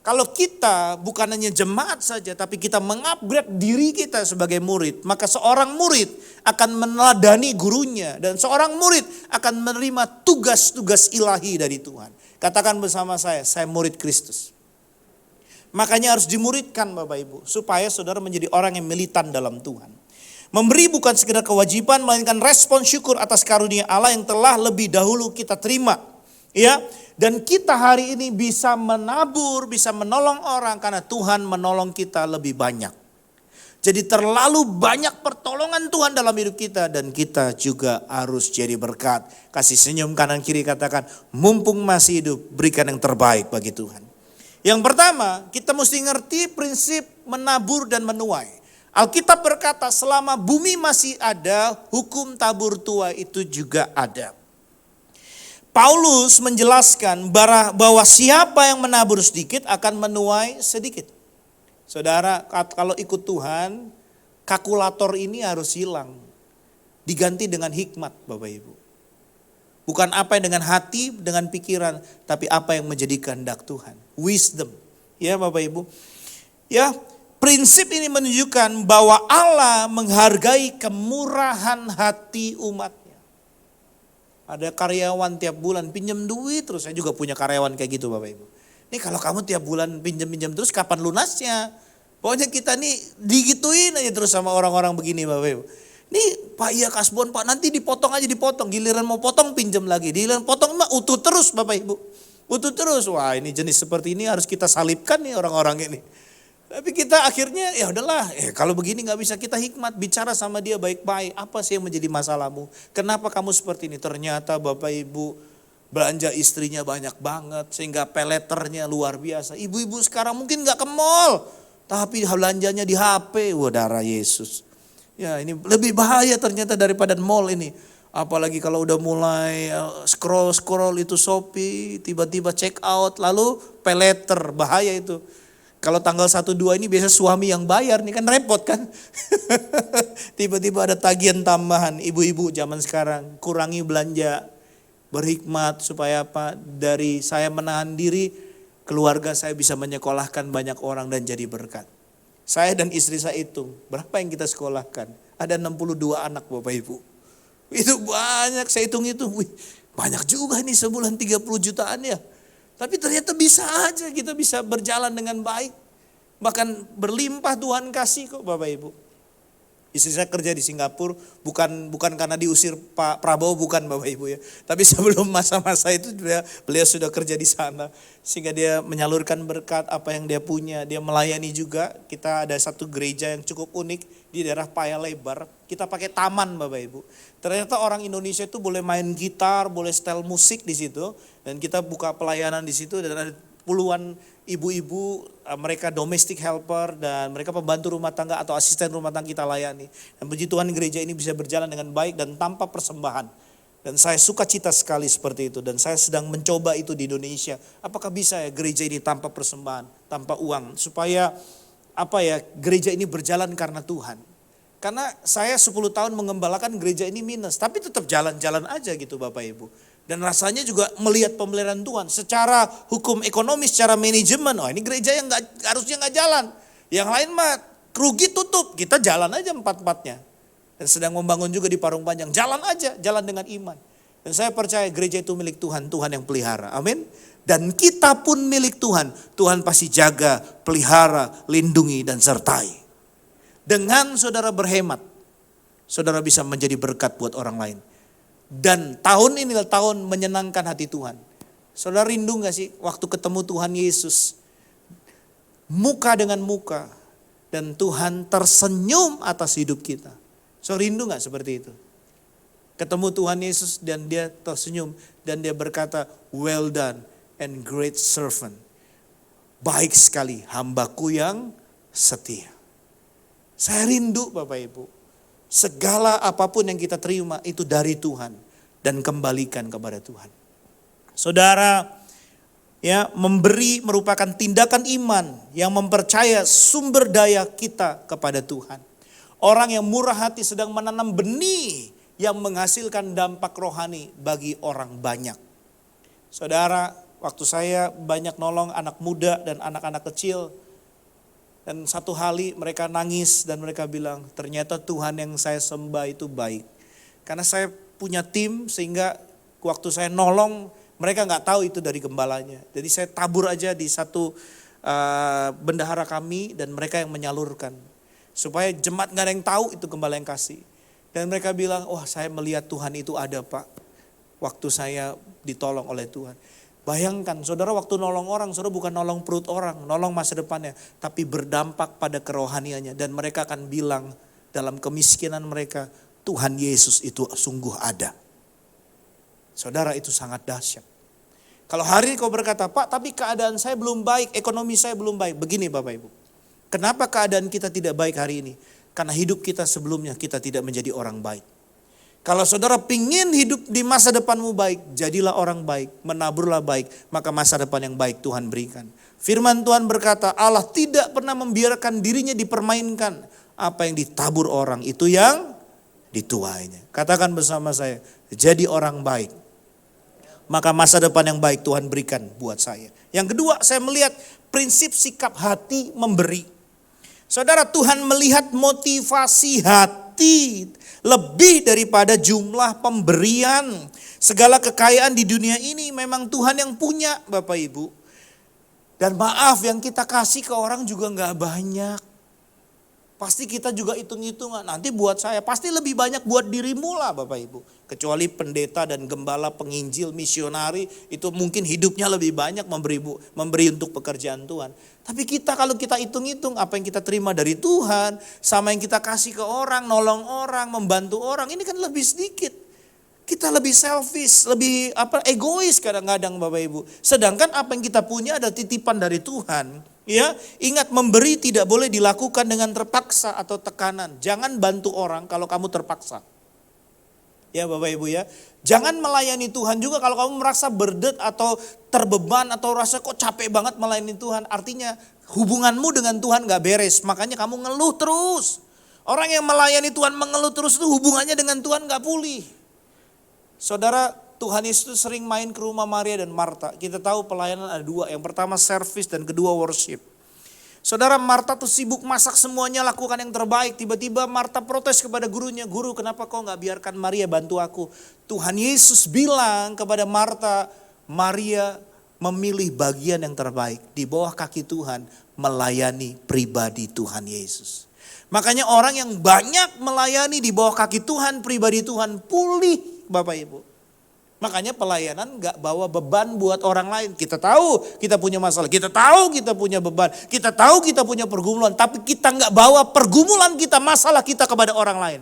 Kalau kita bukan hanya jemaat saja, tapi kita mengupgrade diri kita sebagai murid, maka seorang murid akan meneladani gurunya. Dan seorang murid akan menerima tugas-tugas ilahi dari Tuhan. Katakan bersama saya murid Kristus. Makanya harus dimuridkan Bapak Ibu, supaya saudara menjadi orang yang militan dalam Tuhan. Memberi bukan sekedar kewajiban, melainkan respon syukur atas karunia Allah yang telah lebih dahulu kita terima. Ya, dan kita hari ini bisa menabur, bisa menolong orang karena Tuhan menolong kita lebih banyak. Jadi terlalu banyak pertolongan Tuhan dalam hidup kita dan kita juga harus jadi berkat. Kasih senyum kanan kiri, katakan, mumpung masih hidup, berikan yang terbaik bagi Tuhan. Yang pertama, kita mesti ngerti prinsip menabur dan menuai. Alkitab berkata selama bumi masih ada, hukum tabur tuai itu juga ada. Paulus menjelaskan bahwa siapa yang menabur sedikit akan menuai sedikit. Saudara, kalau ikut Tuhan, kalkulator ini harus hilang. Diganti dengan hikmat Bapak Ibu. Bukan apa yang dengan hati, dengan pikiran, tapi apa yang menjadi kehendak Tuhan. Wisdom. Ya Bapak Ibu. Ya, Prinsip ini menunjukkan bahwa Allah menghargai kemurahan hati umatnya. Ada karyawan tiap bulan pinjam duit terus. Saya juga punya karyawan kayak gitu Bapak Ibu. Ini kalau kamu tiap bulan pinjam terus kapan lunasnya? Pokoknya kita nih digituin aja terus sama orang-orang begini Bapak Ibu. Nih Pak iya kasbon Pak, nanti dipotong aja dipotong. Giliran mau potong pinjam lagi. Giliran potong mah utuh terus Bapak Ibu. Utuh terus. Wah ini jenis seperti ini harus kita salibkan nih orang-orang ini. Tapi kita akhirnya ya udahlah, kalau begini nggak bisa, kita hikmat bicara sama dia baik-baik. Apa sih yang menjadi masalahmu? Kenapa kamu seperti ini? Ternyata Bapak Ibu belanja istrinya banyak banget sehingga peleternya luar biasa. Ibu-ibu sekarang mungkin nggak ke mall, tapi belanjanya di HP. Wah darah Yesus. Ya ini lebih bahaya ternyata daripada mall ini. Apalagi kalau udah mulai scroll itu Shopee, tiba-tiba check out, lalu peleter, bahaya itu. Kalau tanggal 1-2 ini biasa suami yang bayar nih kan repot kan. Tiba-tiba ada tagihan tambahan. Ibu-ibu zaman sekarang kurangi belanja. Berhikmat supaya apa? Dari saya menahan diri, keluarga saya bisa menyekolahkan banyak orang dan jadi berkat. Saya dan istri saya hitung, berapa yang kita sekolahkan? Ada 62 anak Bapak Ibu. Itu banyak, saya hitung-hitung. Wih, banyak juga nih sebulan 30 jutaan ya. Tapi ternyata bisa aja kita bisa berjalan dengan baik. Bahkan berlimpah Tuhan kasih kok Bapak Ibu. Istri saya kerja di Singapura bukan karena diusir Pak Prabowo, bukan Bapak Ibu ya. Tapi sebelum masa-masa itu beliau sudah kerja di sana. Sehingga dia menyalurkan berkat apa yang dia punya. Dia melayani juga. Kita ada satu gereja yang cukup unik di daerah Paya Lebar. Kita pakai taman Bapak Ibu. Ternyata orang Indonesia itu boleh main gitar, boleh setel musik di situ. Dan kita buka pelayanan di situ dan ada puluhan ibu-ibu, mereka domestic helper dan mereka pembantu rumah tangga atau asisten rumah tangga kita layani. Dan puji Tuhan gereja ini bisa berjalan dengan baik dan tanpa persembahan. Dan saya suka cita sekali seperti itu dan saya sedang mencoba itu di Indonesia. Apakah bisa ya gereja ini tanpa persembahan, tanpa uang, supaya gereja ini berjalan karena Tuhan. Karena saya 10 tahun mengembalakan gereja ini minus, tapi tetap jalan-jalan aja gitu Bapak Ibu. Dan rasanya juga melihat pemeliharaan Tuhan secara hukum ekonomi, secara manajemen. Oh ini gereja yang harusnya nggak jalan. Yang lain mah rugi tutup, kita jalan aja empat-empatnya. Dan sedang membangun juga di Parung Panjang, jalan aja, jalan dengan iman. Dan saya percaya gereja itu milik Tuhan, Tuhan yang pelihara, amin. Dan kita pun milik Tuhan, Tuhan pasti jaga, pelihara, lindungi dan sertai. Dengan saudara berhemat, saudara bisa menjadi berkat buat orang lain. Dan tahun ini adalah tahun menyenangkan hati Tuhan. Saudara rindu gak sih waktu ketemu Tuhan Yesus? Muka dengan muka. Dan Tuhan tersenyum atas hidup kita. Saudara rindu gak seperti itu? Ketemu Tuhan Yesus dan dia tersenyum. Dan dia berkata, well done and great servant. Baik sekali hambaku yang setia. Saya rindu Bapak Ibu. Segala apapun yang kita terima itu dari Tuhan. Dan kembalikan kepada Tuhan. Saudara, ya memberi merupakan tindakan iman yang mempercaya sumber daya kita kepada Tuhan. Orang yang murah hati sedang menanam benih yang menghasilkan dampak rohani bagi orang banyak. Saudara, waktu saya banyak nolong anak muda dan anak-anak kecil. Dan satu hari mereka nangis dan mereka bilang, ternyata Tuhan yang saya sembah itu baik. Karena saya punya tim sehingga waktu saya nolong mereka gak tahu itu dari gembalanya. Jadi saya tabur aja di satu bendahara kami dan mereka yang menyalurkan. Supaya jemaat gak ada yang tahu itu gembala yang kasih. Dan mereka bilang, wah saya melihat Tuhan itu ada Pak. Waktu saya ditolong oleh Tuhan. Bayangkan saudara waktu nolong orang, saudara bukan nolong perut orang, nolong masa depannya. Tapi berdampak pada kerohaniannya. Dan mereka akan bilang dalam kemiskinan mereka, Tuhan Yesus itu sungguh ada. Saudara itu sangat dahsyat. Kalau hari ini kau berkata, Pak tapi keadaan saya belum baik, ekonomi saya belum baik. Begini Bapak Ibu, kenapa keadaan kita tidak baik hari ini? Karena hidup kita sebelumnya kita tidak menjadi orang baik. Kalau saudara pingin hidup di masa depanmu baik, jadilah orang baik, menaburlah baik, maka masa depan yang baik Tuhan berikan. Firman Tuhan berkata, Allah tidak pernah membiarkan dirinya dipermainkan. Apa yang ditabur orang itu yang dituainya. Katakan bersama saya, jadi orang baik. Maka masa depan yang baik Tuhan berikan buat saya. Yang kedua, saya melihat prinsip sikap hati memberi. Saudara, Tuhan melihat motivasi hati lebih daripada jumlah pemberian. Segala kekayaan di dunia ini memang Tuhan yang punya, Bapak Ibu. Dan maaf, yang kita kasih ke orang juga gak banyak. Pasti kita juga hitung-hitungan, nanti buat saya, pasti lebih banyak buat dirimu lah Bapak Ibu. Kecuali pendeta dan gembala, penginjil, misionari, itu mungkin hidupnya lebih banyak memberi untuk pekerjaan Tuhan. Tapi kita kalau kita hitung-hitung apa yang kita terima dari Tuhan, sama yang kita kasih ke orang, nolong orang, membantu orang, ini kan lebih sedikit. Kita lebih selfish, lebih egois kadang-kadang Bapak Ibu. Sedangkan apa yang kita punya ada titipan dari Tuhan. Ya, ingat memberi tidak boleh dilakukan dengan terpaksa atau tekanan. Jangan bantu orang kalau kamu terpaksa. Ya Bapak Ibu ya. Jangan melayani Tuhan juga kalau kamu merasa berdet atau terbeban atau rasa kok capek banget melayani Tuhan. Artinya hubunganmu dengan Tuhan gak beres. Makanya kamu ngeluh terus. Orang yang melayani Tuhan mengeluh terus itu hubungannya dengan Tuhan gak pulih. Saudara, Tuhan Yesus sering main ke rumah Maria dan Marta. Kita tahu pelayanan ada dua. Yang pertama service dan kedua worship. Saudara, Marta tuh sibuk masak semuanya, lakukan yang terbaik. Tiba-tiba Marta protes kepada gurunya. Guru, kenapa kau gak biarkan Maria bantu aku? Tuhan Yesus bilang kepada Marta, Maria memilih bagian yang terbaik. Di bawah kaki Tuhan melayani pribadi Tuhan Yesus. Makanya orang yang banyak melayani di bawah kaki Tuhan, pribadi Tuhan pulih Bapak Ibu. Makanya pelayanan gak bawa beban buat orang lain. Kita tahu kita punya masalah, kita tahu kita punya beban, kita tahu kita punya pergumulan. Tapi kita gak bawa pergumulan kita, masalah kita kepada orang lain.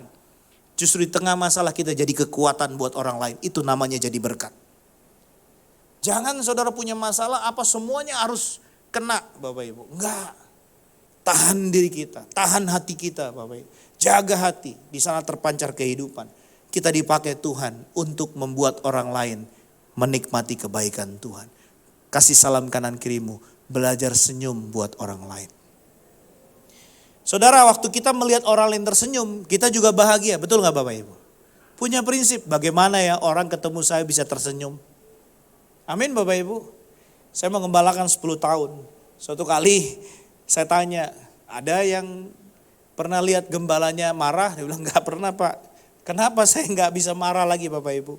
Justru di tengah masalah kita jadi kekuatan buat orang lain. Itu namanya jadi berkat. Jangan saudara punya masalah apa semuanya harus kena Bapak Ibu. Enggak. Tahan diri kita, tahan hati kita Bapak Ibu. Jaga hati, di sana terpancar kehidupan. Kita dipakai Tuhan untuk membuat orang lain menikmati kebaikan Tuhan. Kasih salam kanan kirimu, belajar senyum buat orang lain. Saudara, waktu kita melihat orang lain tersenyum, kita juga bahagia. Betul gak Bapak Ibu? Punya prinsip, bagaimana ya orang ketemu saya bisa tersenyum. Amin Bapak Ibu. Saya mengembalakan 10 tahun. Suatu kali saya tanya, ada yang pernah lihat gembalanya marah? Dia bilang gak pernah Pak. Kenapa saya nggak bisa marah lagi Bapak Ibu?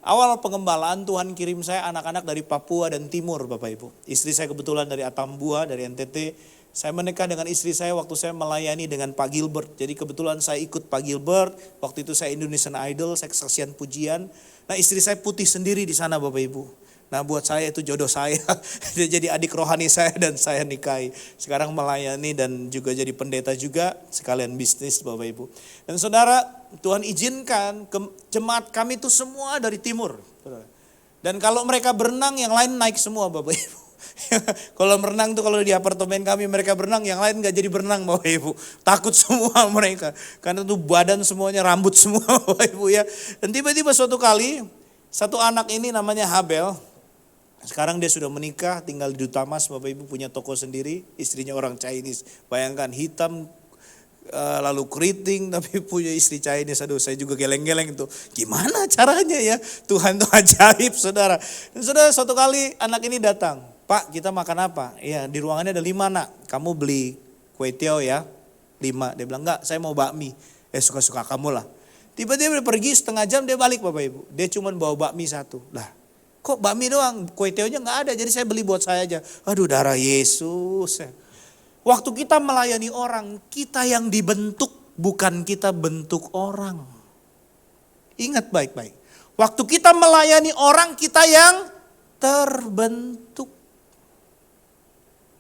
Awal pengembalaan Tuhan kirim saya anak-anak dari Papua dan Timur Bapak Ibu. Istri saya kebetulan dari Atambua, dari NTT. Saya menikah dengan istri saya waktu saya melayani dengan Pak Gilbert. Jadi kebetulan saya ikut Pak Gilbert. Waktu itu saya Indonesian Idol, saya kesaksian pujian. Nah istri saya putih sendiri di sana Bapak Ibu. Nah buat saya itu jodoh saya, dia jadi adik rohani saya dan saya nikahi. Sekarang melayani dan juga jadi pendeta juga, sekalian bisnis Bapak Ibu. Dan saudara, Tuhan izinkan jemaat kami itu semua dari timur. Dan kalau mereka berenang yang lain naik semua Bapak Ibu. Kalau berenang tuh kalau di apartemen kami mereka berenang, yang lain gak jadi berenang Bapak Ibu. Takut semua mereka, karena tuh badan semuanya rambut semua Bapak Ibu ya. Dan tiba-tiba suatu kali, satu anak ini namanya Habel. Sekarang dia sudah menikah, tinggal di Dutamas, Bapak Ibu punya toko sendiri, istrinya orang Chinese. Bayangkan hitam, lalu keriting, tapi punya istri Chinese. Aduh saya juga geleng-geleng itu. Gimana caranya ya? Tuhan itu ajaib saudara. Dan saudara suatu kali anak ini datang. Pak kita makan apa? Ya di ruangannya ada 5 nak. Kamu beli kue tiaw ya 5. Dia bilang enggak saya mau bakmi. Suka-suka kamu lah. Tiba-tiba dia pergi setengah jam dia balik Bapak Ibu. Dia cuma bawa bakmi 1. Lah. Kok bakmi doang, kue teonya gak ada, jadi saya beli buat saya aja. Aduh darah Yesus. Waktu kita melayani orang, kita yang dibentuk, bukan kita bentuk orang. Ingat baik-baik. Waktu kita melayani orang, kita yang terbentuk.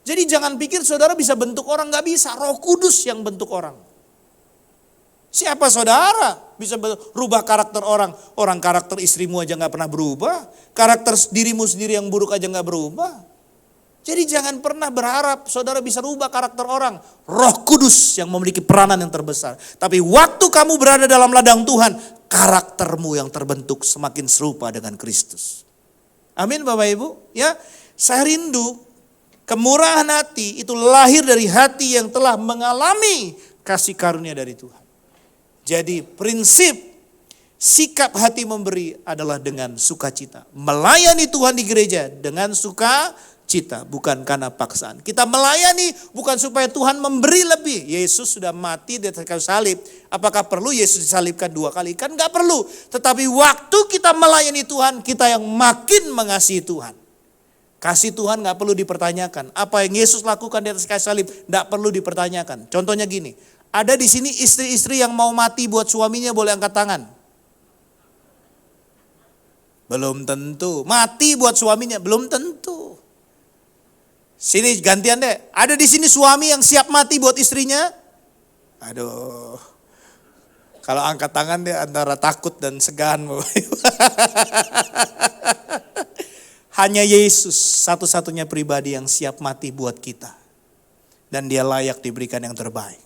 Jadi jangan pikir saudara bisa bentuk orang, gak bisa. Roh Kudus yang bentuk orang. Siapa saudara bisa berubah karakter orang? Orang karakter istrimu aja gak pernah berubah. Karakter dirimu sendiri yang buruk aja gak berubah. Jadi jangan pernah berharap saudara bisa rubah karakter orang. Roh Kudus yang memiliki peranan yang terbesar. Tapi waktu kamu berada dalam ladang Tuhan, karaktermu yang terbentuk semakin serupa dengan Kristus. Amin Bapak Ibu. Ya, saya rindu kemurahan hati itu lahir dari hati yang telah mengalami kasih karunia dari Tuhan. Jadi prinsip sikap hati memberi adalah dengan sukacita. Melayani Tuhan di gereja dengan sukacita. cita, bukan karena paksaan. Kita melayani bukan supaya Tuhan memberi lebih. Yesus sudah mati di atas kayu salib. Apakah perlu Yesus disalibkan 2 kali? Kan gak perlu. Tetapi waktu kita melayani Tuhan, kita yang makin mengasihi Tuhan. Kasih Tuhan gak perlu dipertanyakan. Apa yang Yesus lakukan di atas kayu salib gak perlu dipertanyakan. Contohnya gini, ada di sini istri-istri yang mau mati buat suaminya, boleh angkat tangan. Belum tentu. Mati buat suaminya, belum tentu. Sini gantian deh. Ada di sini suami yang siap mati buat istrinya? Aduh. Kalau angkat tangan deh antara takut dan segan. Hanya Yesus satu-satunya pribadi yang siap mati buat kita. Dan dia layak diberikan yang terbaik.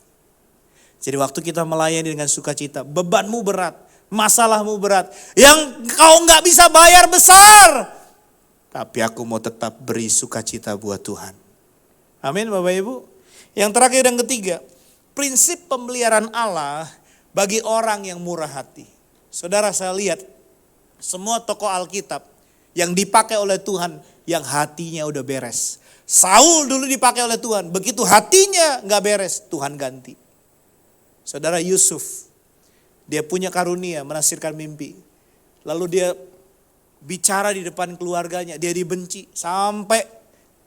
Jadi waktu kita melayani dengan sukacita, bebanmu berat, masalahmu berat, yang kau gak bisa bayar besar. Tapi aku mau tetap beri sukacita buat Tuhan. Amin Bapak Ibu. Yang terakhir dan ketiga, prinsip pemeliharaan Allah bagi orang yang murah hati. Saudara, saya lihat semua tokoh Alkitab yang dipakai oleh Tuhan yang hatinya udah beres. Saul dulu dipakai oleh Tuhan, begitu hatinya gak beres, Tuhan ganti. Saudara, Yusuf, dia punya karunia menafsirkan mimpi. Lalu dia bicara di depan keluarganya, dia dibenci sampai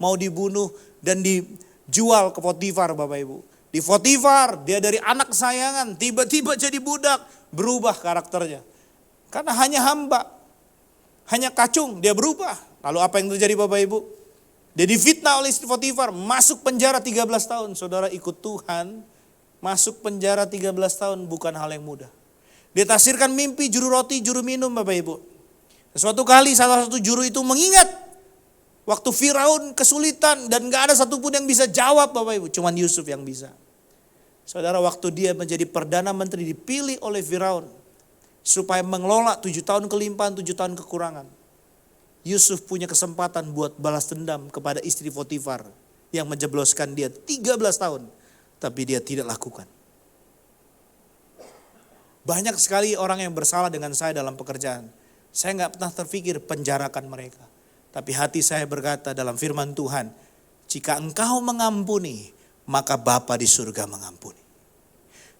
mau dibunuh dan dijual ke Potifar Bapak Ibu. Di Potifar dia dari anak kesayangan tiba-tiba jadi budak, berubah karakternya. Karena hanya hamba, hanya kacung, dia berubah. Lalu apa yang terjadi Bapak Ibu? Dia difitnah oleh istri Potifar, masuk penjara 13 tahun. Saudara, ikut Tuhan, masuk penjara 13 tahun bukan hal yang mudah. Dia tafsirkan mimpi juru roti, juru minum Bapak Ibu. Suatu kali salah satu juru itu mengingat waktu Firaun kesulitan dan gak ada satupun yang bisa jawab Bapak Ibu. Cuman Yusuf yang bisa. Saudara, waktu dia menjadi Perdana Menteri dipilih oleh Firaun supaya mengelola 7 tahun kelimpahan, 7 tahun kekurangan. Yusuf punya kesempatan buat balas dendam kepada istri Potifar yang menjebloskan dia 13 tahun. Tapi dia tidak lakukan. Banyak sekali orang yang bersalah dengan saya dalam pekerjaan. Saya gak pernah terpikir penjarakan mereka. Tapi hati saya berkata dalam firman Tuhan, jika engkau mengampuni, maka Bapa di surga mengampuni.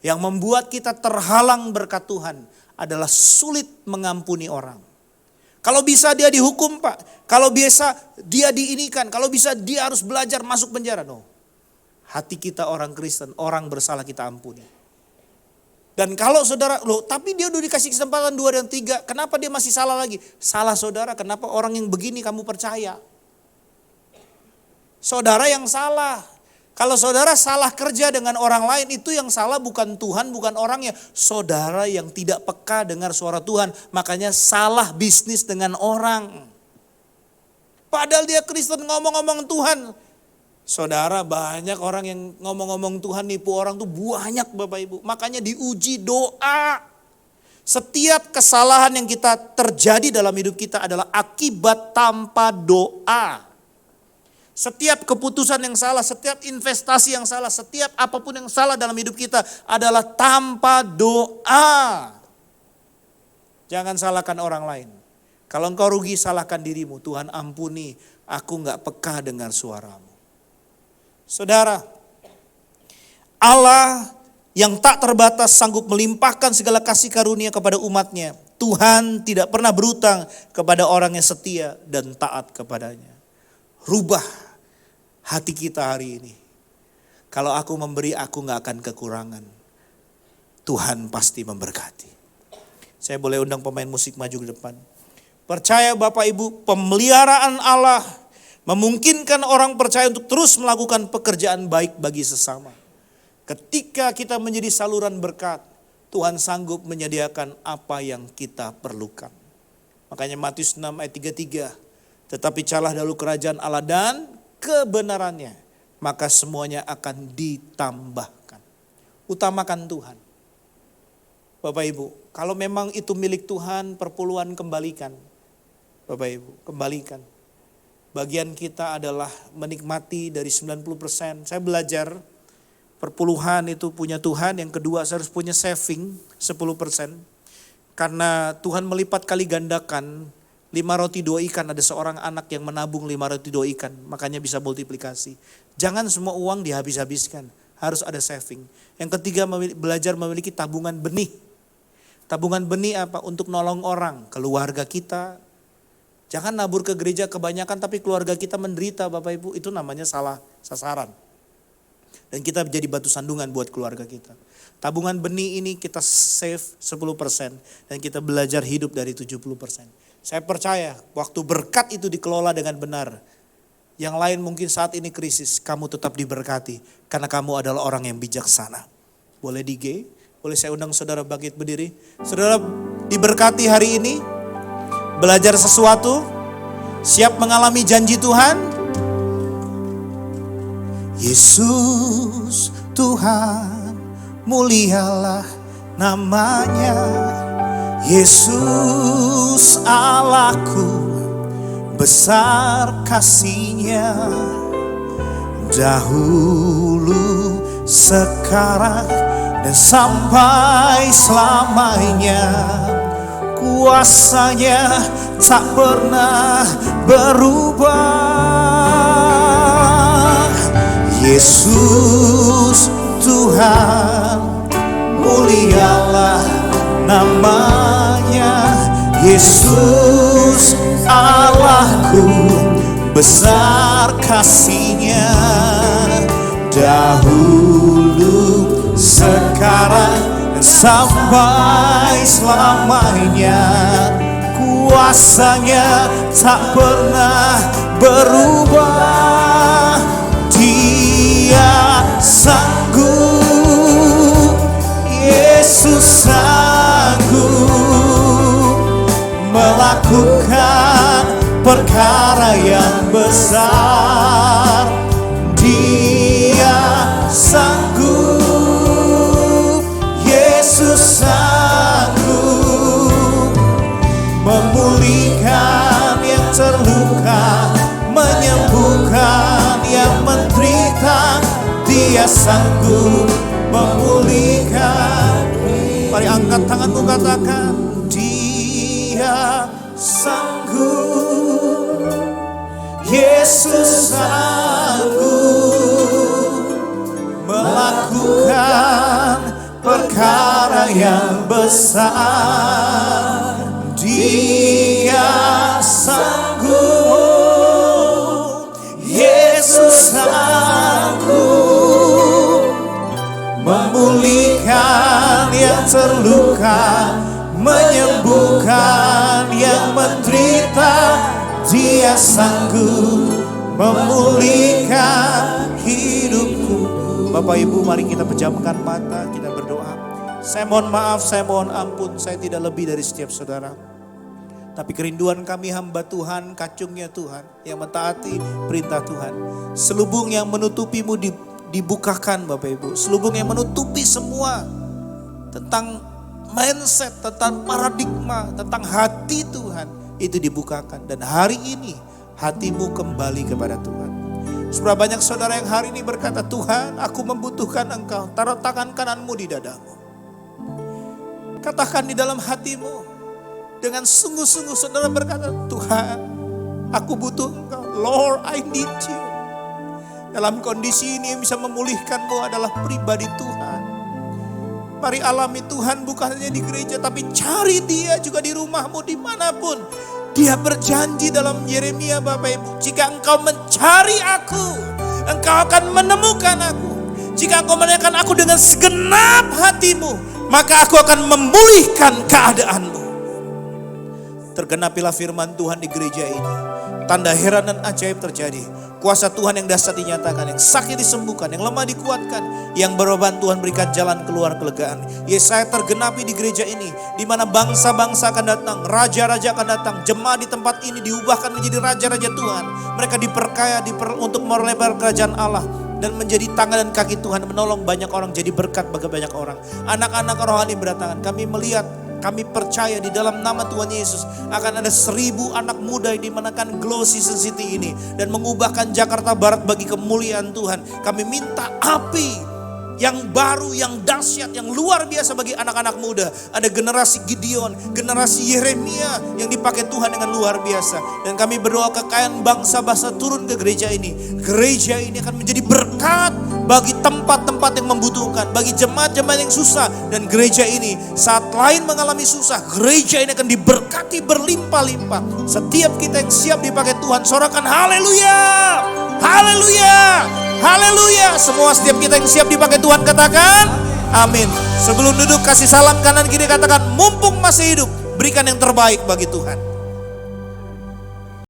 Yang membuat kita terhalang berkat Tuhan adalah sulit mengampuni orang. Kalau bisa dia dihukum Pak, kalau bisa dia diinikan, kalau bisa dia harus belajar masuk penjara. No. Hati kita orang Kristen, orang bersalah kita ampuni. Dan kalau saudara, loh tapi dia udah dikasih kesempatan 2 dan 3, kenapa dia masih salah lagi? Salah saudara, kenapa orang yang begini kamu percaya? Saudara yang salah. Kalau saudara salah kerja dengan orang lain, itu yang salah bukan Tuhan, bukan orangnya. Saudara yang tidak peka dengar suara Tuhan, makanya salah bisnis dengan orang. Padahal dia Kristen ngomong-ngomong Tuhan. Saudara, banyak orang yang ngomong-ngomong Tuhan nipu orang tuh banyak Bapak Ibu. Makanya diuji doa. Setiap kesalahan yang kita terjadi dalam hidup kita adalah akibat tanpa doa. Setiap keputusan yang salah, setiap investasi yang salah, setiap apapun yang salah dalam hidup kita adalah tanpa doa. Jangan salahkan orang lain. Kalau engkau rugi, salahkan dirimu. Tuhan ampuni, aku gak peka dengar suaramu. Saudara, Allah yang tak terbatas sanggup melimpahkan segala kasih karunia kepada umatnya. Tuhan tidak pernah berutang kepada orang yang setia dan taat kepadanya. Rubah hati kita hari ini. Kalau aku memberi, aku gak akan kekurangan. Tuhan pasti memberkati. Saya boleh undang pemain musik maju ke depan. Percaya Bapak Ibu, pemeliharaan Allah memungkinkan orang percaya untuk terus melakukan pekerjaan baik bagi sesama. Ketika kita menjadi saluran berkat, Tuhan sanggup menyediakan apa yang kita perlukan. Makanya Matius 6 ayat 33. Tetapi carilah dahulu kerajaan Allah dan kebenarannya, maka semuanya akan ditambahkan. Utamakan Tuhan. Bapak Ibu, kalau memang itu milik Tuhan, perpuluhan kembalikan. Bapak Ibu, kembalikan. Bagian kita adalah menikmati dari 90%. Saya belajar perpuluhan itu punya Tuhan. Yang kedua, saya harus punya saving 10%. Karena Tuhan melipat kali gandakan 5 roti 2 ikan, ada seorang anak yang menabung 5 roti 2 ikan, makanya bisa multiplikasi. Jangan semua uang dihabis-habiskan, harus ada saving. Yang ketiga, belajar memiliki tabungan benih. Tabungan benih apa? Untuk nolong orang, keluarga kita. Jangan nabur ke gereja kebanyakan tapi keluarga kita menderita Bapak Ibu, itu namanya salah sasaran. Dan kita menjadi batu sandungan buat keluarga kita. Tabungan benih ini kita save 10% dan kita belajar hidup dari 70%. Saya percaya waktu berkat itu dikelola dengan benar. Yang lain mungkin saat ini krisis, kamu tetap diberkati karena kamu adalah orang yang bijaksana. Boleh boleh saya undang saudara bangkit berdiri. Saudara diberkati hari ini, belajar sesuatu, siap mengalami janji Tuhan. Yesus Tuhan, mulialah namanya. Yesus Allahku, besar kasih-Nya. Dahulu, sekarang, dan sampai selamanya. Kuasa-Nya tak pernah berubah. Yesus Tuhan, mulialah namanya. Yesus Allahku, besar kasih-Nya. Dahulu, sekarang, dan sampai selamanya. Kuasa-Nya tak pernah berubah. Dia sanggup, Yesus sanggup melakukan perkara yang besar. Dia sanggup, Yesus sanggup memulihkan yang terluka, menyembuhkan yang menderita. Dia sanggup memulihkan. Mari angkat tanganmu, katakan, Dia sanggup, Yesus sanggup melakukan perkara yang besar. Dia sanggup, Yesus sanggup memulihkan yang terluka, menyembuhkan yang menderita. Dia sanggup memulihkan hidupku. Bapak Ibu, mari kita pejamkan mata, kita berdoa. Saya mohon maaf, saya mohon ampun, saya tidak lebih dari setiap saudara. Tapi kerinduan kami hamba Tuhan, kacungnya Tuhan, yang mentaati perintah Tuhan. Selubung yang menutupimu dibukakan Bapak Ibu. Selubung yang menutupi semua tentang mindset, tentang paradigma, tentang hati Tuhan, itu dibukakan. Dan hari ini hatimu kembali kepada Tuhan. Seberapa banyak saudara yang hari ini berkata, Tuhan, aku membutuhkan Engkau. Taruh tangan kananmu di dadamu. Katakan di dalam hatimu. Dengan sungguh-sungguh saudara berkata, Tuhan, aku butuh Engkau. Lord, I need you. Dalam kondisi ini yang bisa memulihkanmu adalah pribadi Tuhan. Mari alami Tuhan bukan hanya di gereja, tapi cari Dia juga di rumahmu, dimanapun. Dia berjanji dalam Yeremia Bapak Ibu, jika engkau mencari aku, engkau akan menemukan aku. Jika engkau menemukan aku dengan segenap hatimu, maka aku akan memulihkan keadaanmu. Tergenapilah firman Tuhan di gereja ini. Tanda heran dan ajaib terjadi. Kuasa Tuhan yang dahsyat dinyatakan, yang sakit disembuhkan, yang lemah dikuatkan, yang berbeban Tuhan berikan jalan keluar kelegaan. Yesaya tergenapi di gereja ini, di mana bangsa-bangsa akan datang, raja-raja akan datang, jemaat di tempat ini diubahkan menjadi raja-raja Tuhan. Mereka diperkaya untuk melebar kerajaan Allah dan menjadi tangan dan kaki Tuhan, menolong banyak orang, jadi berkat bagi banyak orang. Anak-anak rohani berdatangan. Kami melihat, kami percaya di dalam nama Tuhan Yesus akan ada 1000 anak muda yang dimanakan Glow Season City ini dan mengubahkan Jakarta Barat bagi kemuliaan Tuhan. Kami minta api yang baru, yang dahsyat, yang luar biasa bagi anak-anak muda. Ada generasi Gideon, generasi Yeremia yang dipakai Tuhan dengan luar biasa. Dan kami berdoa kekayaan bangsa-bangsa turun ke gereja ini. Gereja ini akan menjadi berkat bagi tempat-tempat yang membutuhkan, bagi jemaat-jemaat yang susah. Dan gereja ini saat lain mengalami susah, gereja ini akan diberkati berlimpah-limpah. Setiap kita yang siap dipakai Tuhan, sorakan haleluya, haleluya, haleluya. Semua setiap kita yang siap dipakai Tuhan katakan amin. Sebelum duduk kasih salam kanan kiri, katakan mumpung masih hidup, berikan yang terbaik bagi Tuhan.